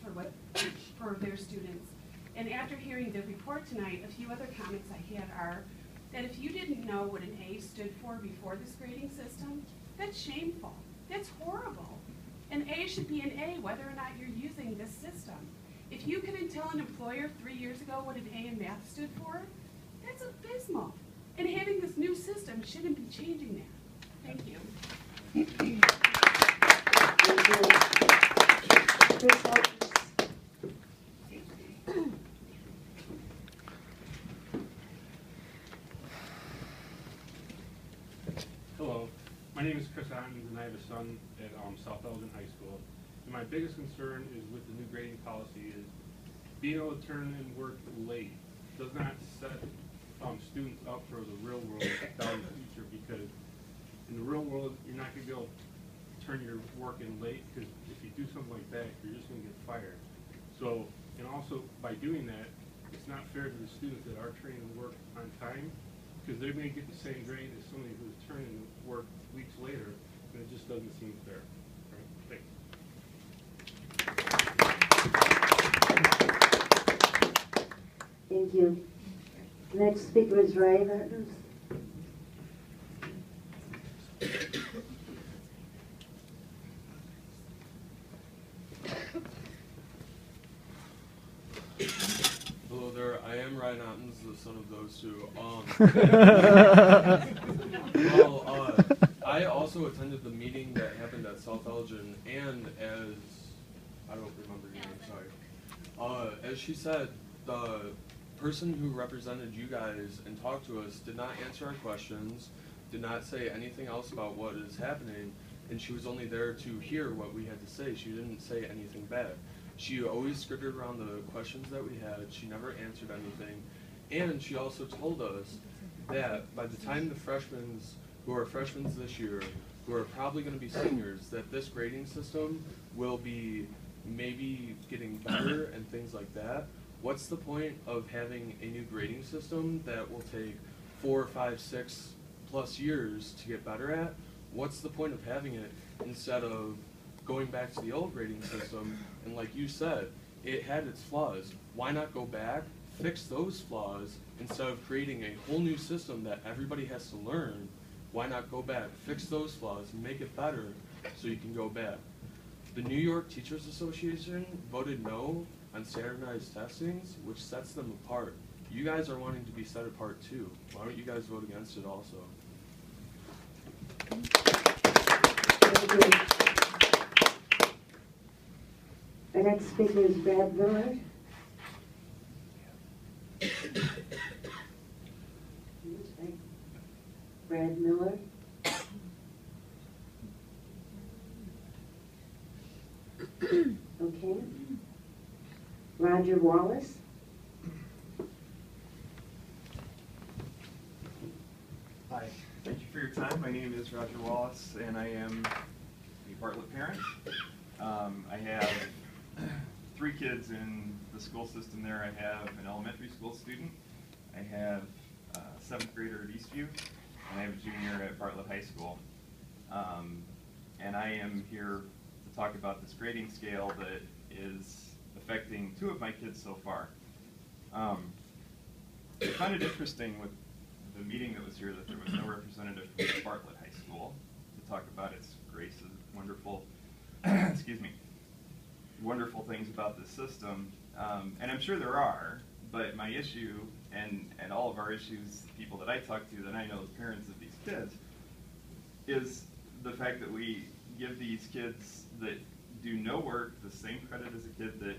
for their students. And after hearing the report tonight, a few other comments I had are that if you didn't know what an A stood for before this grading system, that's shameful. That's horrible. An A should be an A whether or not you're using this system. If you couldn't tell an employer 3 years ago what an A in math stood for, that's abysmal. And having this new system shouldn't be changing that. Thank you. Hello, my name is Chris Adams and I have a son at South Elgin High School. And my biggest concern is with the new grading policy is being able to turn in work late does not set students up for the real world down in the future, because in the real world you're not going to be able to turn your work in late, because if you do something like that you're just going to get fired. So, and also by doing that, it's not fair to the students that are turning in work on time, because they may get the same grade as somebody who's turning work weeks later, and it just doesn't seem fair. Right? Thanks. Thank you. Next speaker is Ray Martins. Hello there, I am Ryan Ottens, the son of those two. I also attended the meeting that happened at South Elgin, and as, I don't remember your name, sorry. As she said, the person who represented you guys and talked to us did not answer our questions, did not say anything else about what is happening, and she was only there to hear what we had to say. She didn't say anything bad. She always skirted around the questions that we had. She never answered anything. And she also told us that by the time the freshmen who are freshmen this year, who are probably going to be seniors, that this grading system will be maybe getting better and things like that. What's the point of having a new grading system that will take 4, 5, 6 plus years to get better at? What's the point of having it instead of going back to the old grading system? And like you said, it had its flaws. Why not go back, fix those flaws, instead of creating a whole new system that everybody has to learn? Why not go back, fix those flaws, make it better so you can go back? The New York Teachers Association voted no on standardized testings, which sets them apart. You guys are wanting to be set apart too. Why don't you guys vote against it also? Thank you. Our next speaker is Brad Miller. Brad Miller. Okay. Roger Wallace. Hi, thank you for your time. My name is Roger Wallace, and I am a Bartlett parent. I have 3 kids in the school system there. I have an elementary school student, I have a 7th grader at Eastview, and I have a junior at Bartlett High School. And I am here to talk about this grading scale that is affecting 2 of my kids so far. I found it interesting with the meeting that was here that there was no representative from Bartlett High School to talk about its graces, wonderful, excuse me, wonderful things about this system. And I'm sure there are, but my issue, and all of our issues, people that I talk to, that I know the parents of these kids, is the fact that we give these kids that do no work the same credit as a kid that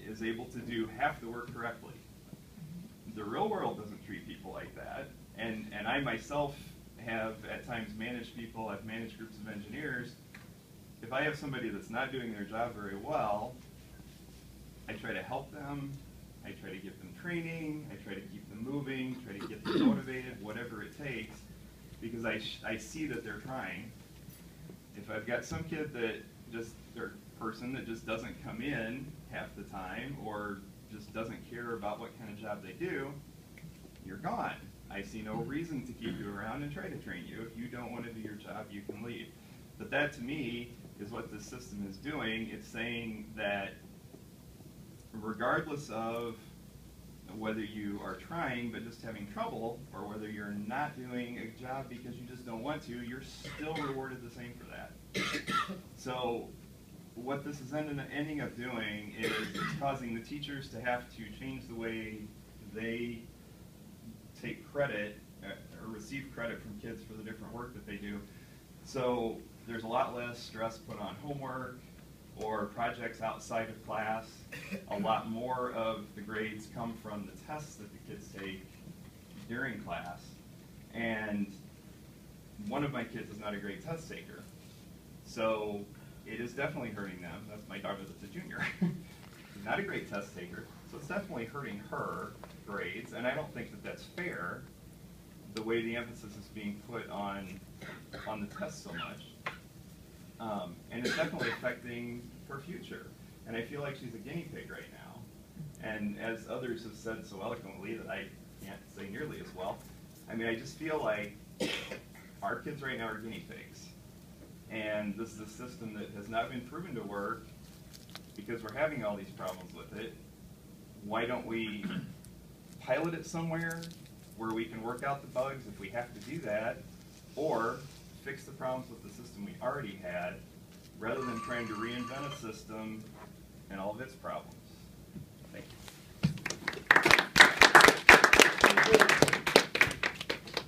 is able to do half the work correctly. The real world doesn't treat people like that, and I myself have at times managed people. I've managed groups of engineers. If I have somebody that's not doing their job very well, I try to help them, I try to give them training, I try to keep them moving, try to get them motivated, whatever it takes, because I see that they're trying. If I've got some kid that just, or person that just doesn't come in half the time, or just doesn't care about what kind of job they do, you're gone. I see no reason to keep you around and try to train you. If you don't want to do your job, you can leave. But that, to me, is what this system is doing. It's saying that regardless of whether you are trying but just having trouble, or whether you're not doing a job because you just don't want to, you're still rewarded the same for that. So what this is ending up doing is it's causing the teachers to have to change the way they take credit or receive credit from kids for the different work that they do. So there's a lot less stress put on homework or projects outside of class. A lot more of the grades come from the tests that the kids take during class. And one of my kids is not a great test taker. So it is definitely hurting them. That's my daughter that's a junior. She's not a great test taker. So it's definitely hurting her grades. And I don't think that that's fair, the way the emphasis is being put on the test so much. And it's definitely affecting her future. And I feel like she's a guinea pig right now. And as others have said so eloquently that I can't say nearly as well, I mean, I just feel like our kids right now are guinea pigs. And this is a system that has not been proven to work because we're having all these problems with it. Why don't we pilot it somewhere where we can work out the bugs if we have to do that, or fix the problems with the system we already had, rather than trying to reinvent a system and all of its problems. Thank you.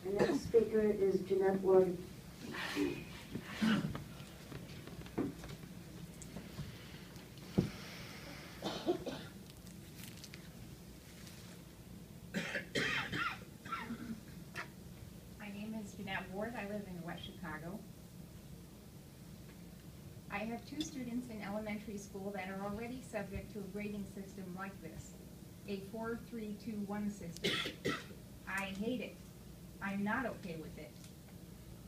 The next speaker is Jeanette Ward. My name is Jeanette Ward. I live in West Chicago. I have 2 students in elementary school that are already subject to a grading system like this, a 4-3-2-1 system. I hate it. I'm not okay with it.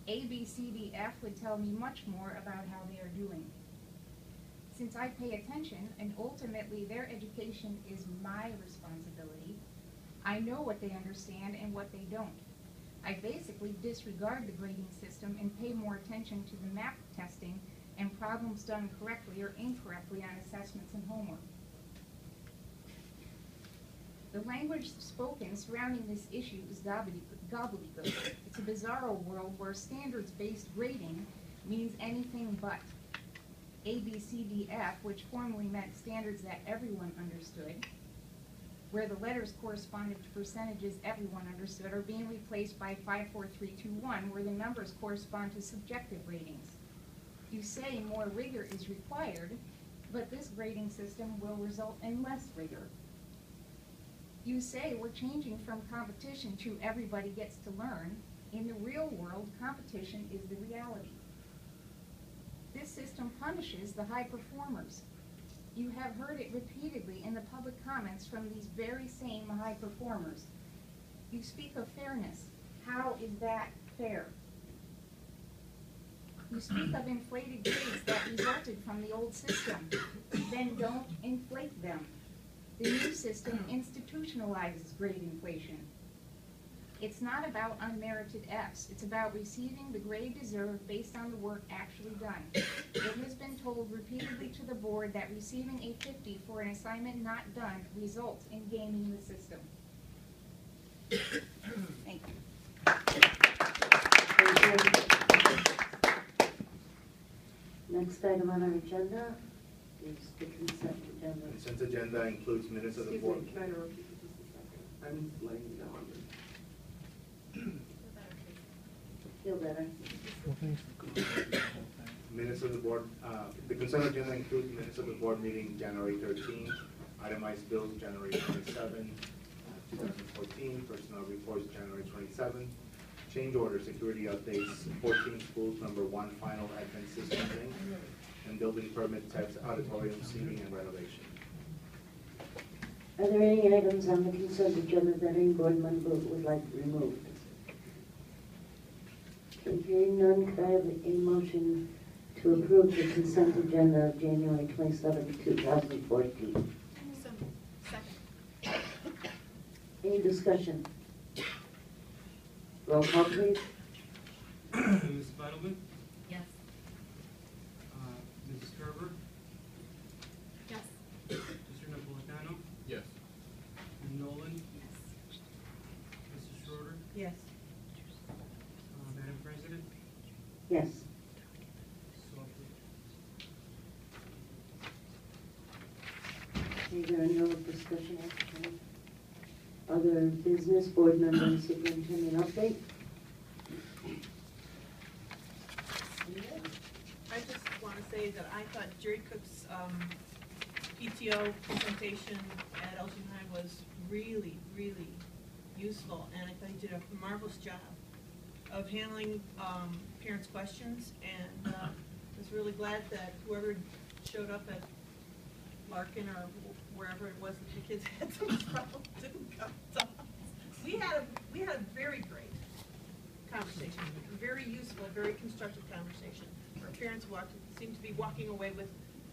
A, B, C, D, F would tell me much more about how they are doing. Since I pay attention, and ultimately their education is my responsibility, I know what they understand and what they don't. I basically disregard the grading system and pay more attention to the map testing and problems done correctly or incorrectly on assessments and homework. The language spoken surrounding this issue is gobbledygook. It's a bizarro world where standards-based grading means anything but. A, B, C, D, F, which formerly meant standards that everyone understood, where the letters corresponded to percentages everyone understood, are being replaced by 5, 4, 3, 2, 1, where the numbers correspond to subjective ratings. You say more rigor is required, but this grading system will result in less rigor. You say we're changing from competition to everybody gets to learn. In the real world, competition is the reality. This system punishes the high performers. You have heard it repeatedly in the public comments from these very same high performers. You speak of fairness. How is that fair? You speak of inflated grades that resulted from the old system. Then don't inflate them. The new system institutionalizes grade inflation. It's not about unmerited Fs. It's about receiving the grade deserved based on the work actually done. It has been told repeatedly to the board that receiving a 50 for an assignment not done results in gaming the system. Thank you. Next item on our agenda is the consent agenda. Consent agenda includes minutes of the board. Excuse me, can I interrupt you for just a second? I'm laying down. Feel better. Minutes of the board, the consent agenda includes minutes of the board meeting January 13, itemized bills January 27, 2014, personnel reports January 27, change order, security updates, 14 schools, number 1 final admin system thing, and building permit types, auditorium, seating, and renovation. Are there any items on the consent agenda that any board member would like removed? Okay, hearing none, could I have a motion to approve the consent agenda of January 27, 2014? Second. Any discussion? Roll call, please. Ms. Fedelman? Yes. Mrs. Gerber? Yes. Mr. Napolitano? Yes. Ms. Nolan? Yes. Mrs. Schroeder? Yes. Madam President? Yes. So approved. Okay, there are no discussion action. Other business, board member and superintendent update? I just want to say that I thought Jerry Cook's PTO presentation at Elgin High was really, really useful, and I thought he did a marvelous job of handling parents' questions, and I was really glad that whoever showed up at Larkin or wherever it was that the kids had some trouble didn't come to us. We had a very great conversation, very useful, very constructive conversation. Our parents seemed to be walking away with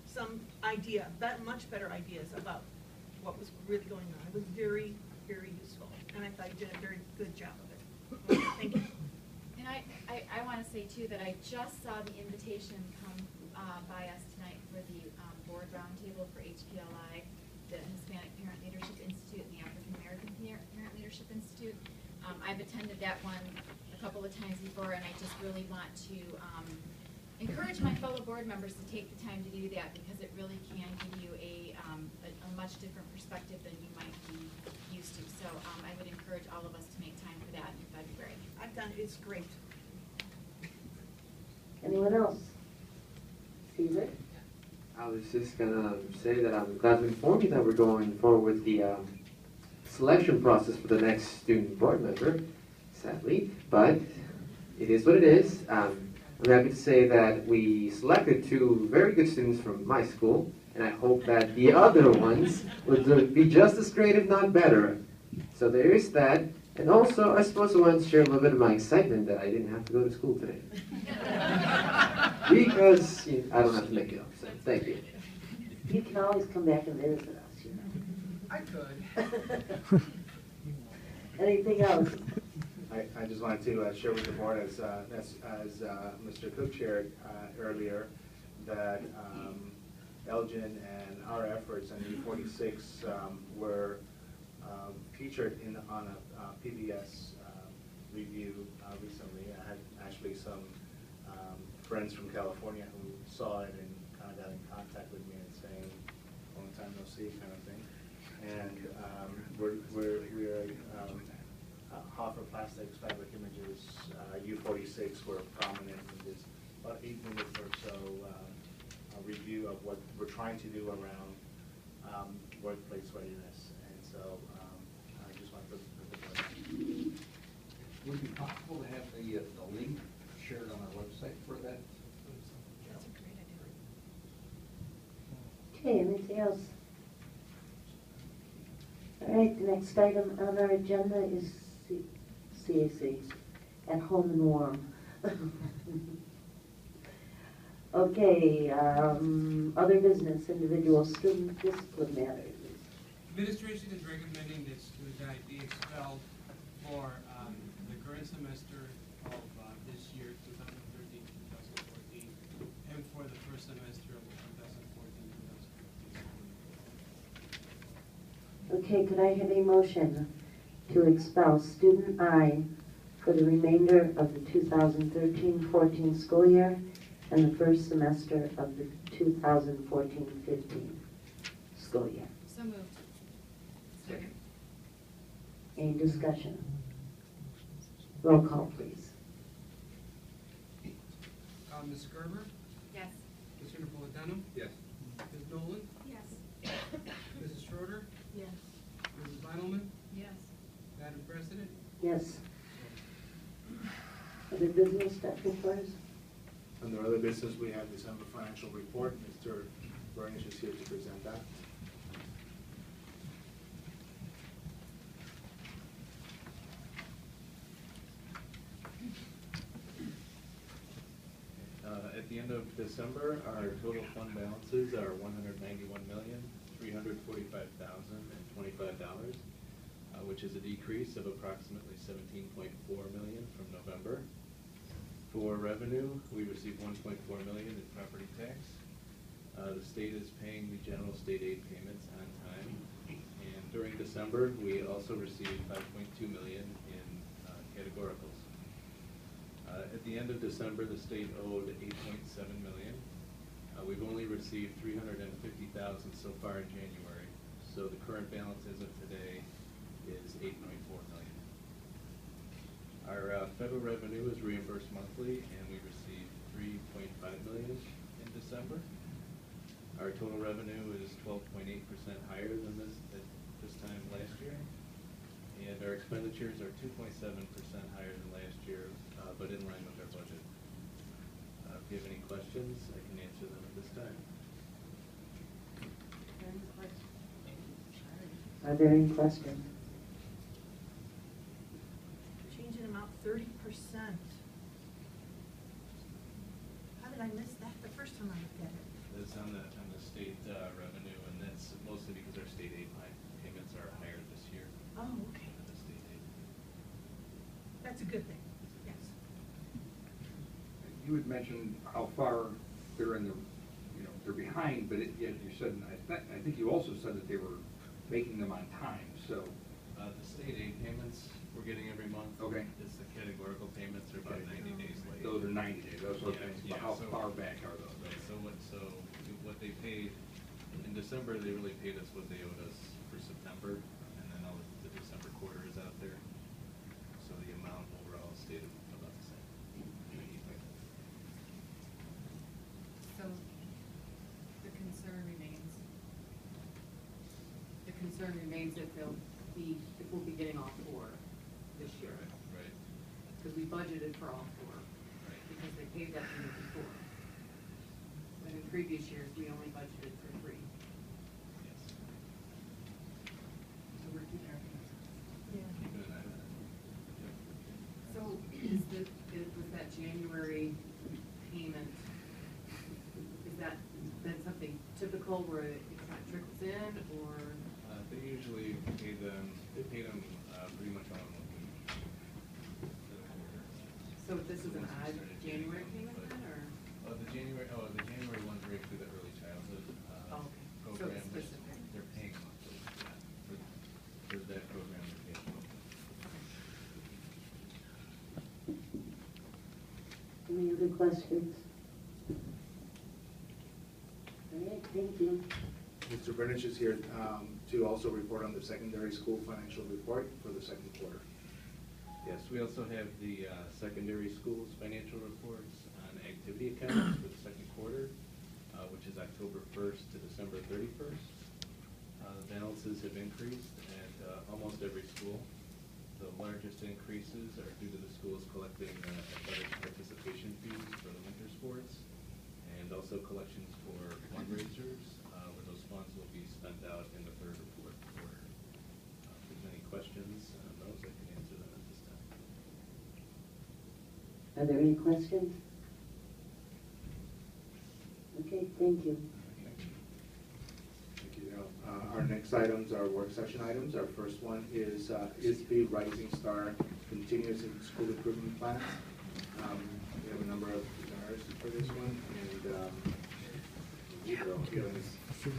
some idea, much better ideas about what was really going on. It was very, very useful, and I thought you did a very good job of it. Thank you. And I want to say too that I just saw the invitation come by us tonight for the board roundtable for HPLI, the Hispanic Parent Leadership Institute, and the African American Parent Leadership Institute. I've attended that one a couple of times before, and I just really want to encourage my fellow board members to take the time to do that, because it really can give you a much different perspective than you might be used to. So I would encourage all of us to make time for that in February. I've done it. It's great. Anyone else? Caesar? I was just gonna say that I'm glad to inform you that we're going forward with the selection process for the next student board member, sadly, but it is what it is. I'm happy to say that we selected 2 very good students from my school, and I hope that the other ones would be just as great, if not better. So there is that. And also, I suppose I wanted to share a little bit of my excitement that I didn't have to go to school today. Because I don't have to make it up, so thank you. You can always come back and visit us, you know. I could. Anything else? I just wanted to share with the board, as Mr. Cook shared earlier, that Elgin and our efforts on U-46 were featured on a PBS review recently. I had actually some friends from California who saw it and kind of got in contact with me and saying, long time no see kind of thing. And we're Hoffer Plastics Fabric Images, U-46 were prominent in this about 8 minutes or so review of what we're trying to do around workplace readiness. And so I just want to put the board on. Would it be possible to have the link shared on our website for that? That's a great idea. Okay, anything else? All right, the next item on our agenda is CAC, at home and warm. Okay, other business, individual student discipline matters. Administration is recommending that student I be expelled for the current semester of this year, 2013-2014, and for the first semester of 2014-2015. Okay, could I have a motion to expel student I for the remainder of the 2013-14 school year and the first semester of the 2014-15 school year? So moved. Second. Any discussion? Roll call, please. Ms. Gerber? Yes. Mr. Napolitano? Yes. Ms. Nolan? Yes. Mrs. Schroeder? Yes. Mrs. Vitalman? Yes. Madam President? Yes. Other business, Dr. Torres? Under other business, we have December financial report. Mr. Burnish is here to present that. At the end of December, our total fund balances are $191,345,025, which is a decrease of approximately $17.4 million from November. For revenue, we received $1.4 million in property tax. The state is paying the general state aid payments on time. And during December, we also received $5.2 million in categoricals. At the end of December, the state owed $8.7 million. We've only received $350,000 so far in January, so the current balance as of today is $8.4 million. Our federal revenue is reimbursed monthly, and we received $3.5 million in December. Our total revenue is 12.8% higher than this at this time last year, and our expenditures are 2.7% higher than last year, but in line with our budget. If you have any questions, I can answer them at this time. Are there any questions? Change in amount 30%. How did I miss that the first time I looked at it? That's on the state revenue, and that's mostly because our state aid payments are higher this year. Oh, okay. Than the state aid. That's a good thing, yes. You had mentioned how far they're in the, they're behind, but yet you said, I think you also said that they were making them on time, so. The state aid payments we're getting every month. Okay. It's the categorical payments are about 90 days late. Those are 90 days, that's what I'm saying, but how so- far back are those? Right, so what they paid, in December, they really paid us what they owed us for September, and then all the December quarter is out there. So the amount overall stayed about the same. So the concern remains. The concern remains that if we'll be getting all four this year. Right. Because we budgeted for all four, because they paid that the year before. But in previous years, we only budgeted for 3. Yes. So we're keeping our fingers crossed. Keep an eye on it. So was that January payment, is that then something typical where it kind of trickles in, or? They usually pay them pretty much all in 1 week. So this is an odd January payment then, or? The January one's right through the early childhood Oh, okay. So program. it's specific. They're paying monthly, yeah. For that program, they're paying monthly. Any other questions? All right, thank you. Mr. Burnich is here to also report on the secondary school financial report for the second quarter. Yes, we also have the secondary schools financial reports on activity accounts for the second quarter, which is October 1st to December 31st. The balances have increased at almost every school. The largest increases are due to the schools collecting athletic participation fees for the winter sports, and also collections for fundraisers, where those funds will be spent out in the third or fourth quarter. If there's any questions on those, I can answer them at this time. Are there any questions? Okay, thank you. Thank you. Our next items are work session items. Our first one is the Rising Star Continuous School Improvement Plan. We have a number of presenters for this one, and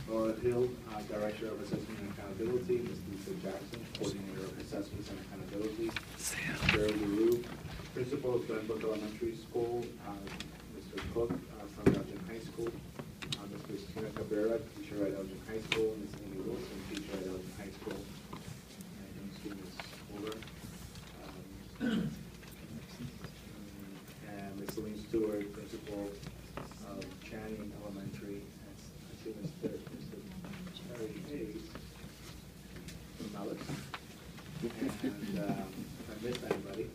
Laura Hill, Director of Assessment and Accountability, Ms. Lisa Jackson, Coordinator of Assessments and Accountability, Sarah LaRue, Principal of Glenbrook Elementary School, Mr. Cook from Elgin High School, Ms. Christina Cabrera, teacher at Elgin High School, Ms. Amy Wilson, teacher at Elgin High School, and Ms. Fuller, and Ms. Celine Stewart, Principal of Channing Elementary. I see Mr. Terry Hayes from Mellis. And if I missed anybody,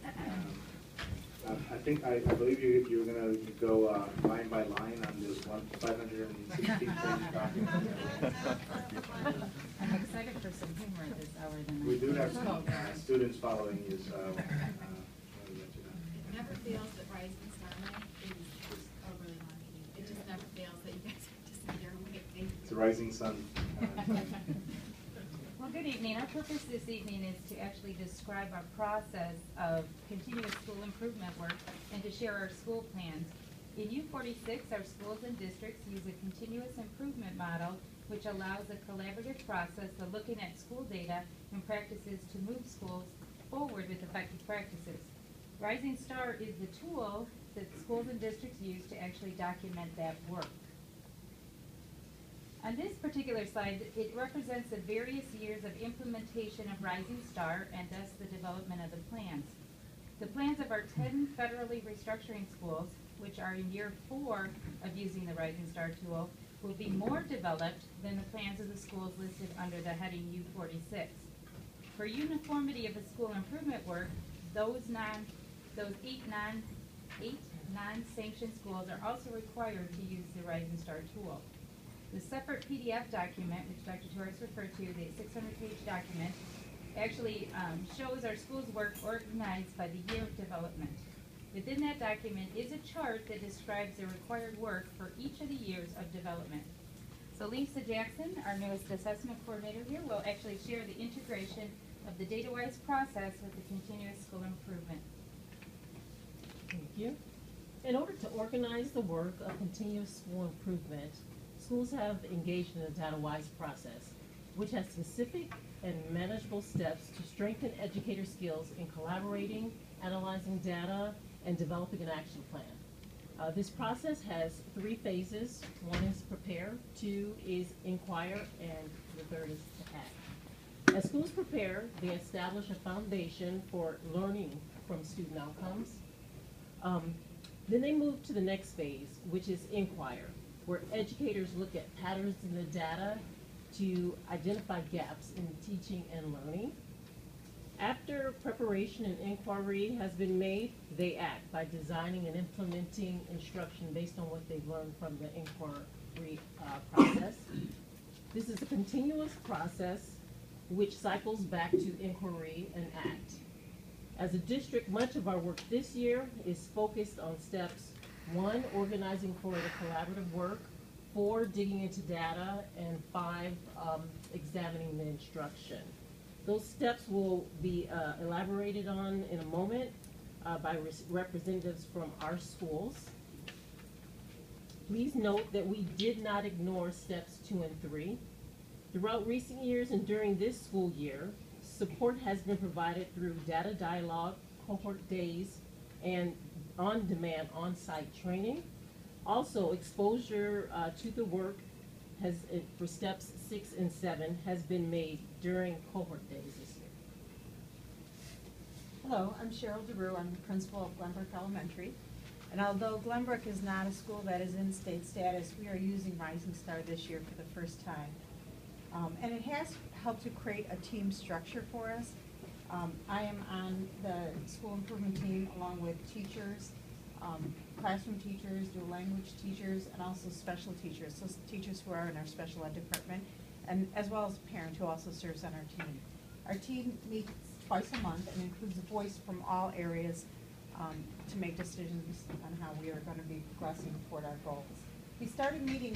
I believe you were going to go line by line on this 516-page document. I'm excited for some humor at this hour tonight. We do have some students following you, so It never fails that Rising Star Night is a really long rising sun. Well, good evening. Our purpose this evening is to actually describe our process of continuous school improvement work and to share our school plans. In U-46, our schools and districts use a continuous improvement model which allows a collaborative process of looking at school data and practices to move schools forward with effective practices. Rising Star is the tool that schools and districts use to actually document that work. On this particular slide, it represents the various years of implementation of Rising Star and thus the development of the plans. The plans of our 10 federally restructuring schools, which are in year 4 of using the Rising Star tool, will be more developed than the plans of the schools listed under the heading U-46. For uniformity of the school improvement work, those eight non-sanctioned schools are also required to use the Rising Star tool. The separate PDF document, which Dr. Torres referred to, the 600-page document, actually shows our school's work organized by the year of development. Within that document is a chart that describes the required work for each of the years of development. So Lisa Jackson, our newest assessment coordinator here, will actually share the integration of the data-wise process with the continuous school improvement. Thank you. In order to organize the work of continuous school improvement, schools have engaged in a data-wise process, which has specific and manageable steps to strengthen educator skills in collaborating, analyzing data, and developing an action plan. This process has 3 phases. 1 is prepare, 2 is inquire, and the 3rd is to act. As schools prepare, they establish a foundation for learning from student outcomes. Then they move to the next phase, which is inquire, where educators look at patterns in the data to identify gaps in teaching and learning. After preparation and inquiry has been made, they act by designing and implementing instruction based on what they've learned from the inquiry process. This is a continuous process which cycles back to inquiry and act. As a district, much of our work this year is focused on steps 1, organizing for the collaborative work, 4, digging into data, and 5, examining the instruction. Those steps will be elaborated on in a moment by representatives from our schools. Please note that we did not ignore steps 2 and 3. Throughout recent years and during this school year, support has been provided through data dialogue, cohort days, and on-demand on-site training. Also, exposure to the work has, for steps 6 and 7, has been made during cohort days this year. Hello, I'm Cheryl DeRue. I'm the principal of Glenbrook Elementary. And although Glenbrook is not a school that is in state status, we are using Rising Star this year for the first time. And it has helped to create a team structure for us. I am on the school improvement team along with teachers, classroom teachers, dual language teachers, and also special teachers, so teachers who are in our special ed department, and as well as a parent who also serves on our team. Our team meets twice a month and includes a voice from all areas to make decisions on how we are going to be progressing toward our goals. We started meeting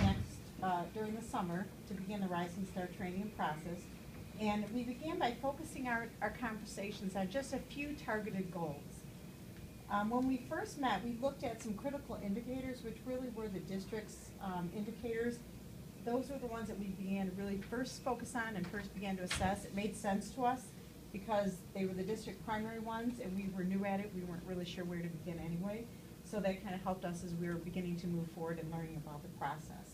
during the summer to begin the Rising Star training process, and we began by focusing our conversations on just a few targeted goals. When we first met, we looked at some critical indicators, which really were the district's indicators. Those were the ones that we began to really first focus on and first began to assess. It made sense to us because they were the district primary ones, and we were new at it. We weren't really sure where to begin anyway. So that kind of helped us as we were beginning to move forward and learning about the process.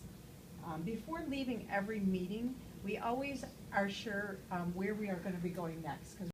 Before leaving every meeting, we always are sure where we are going to be going next, because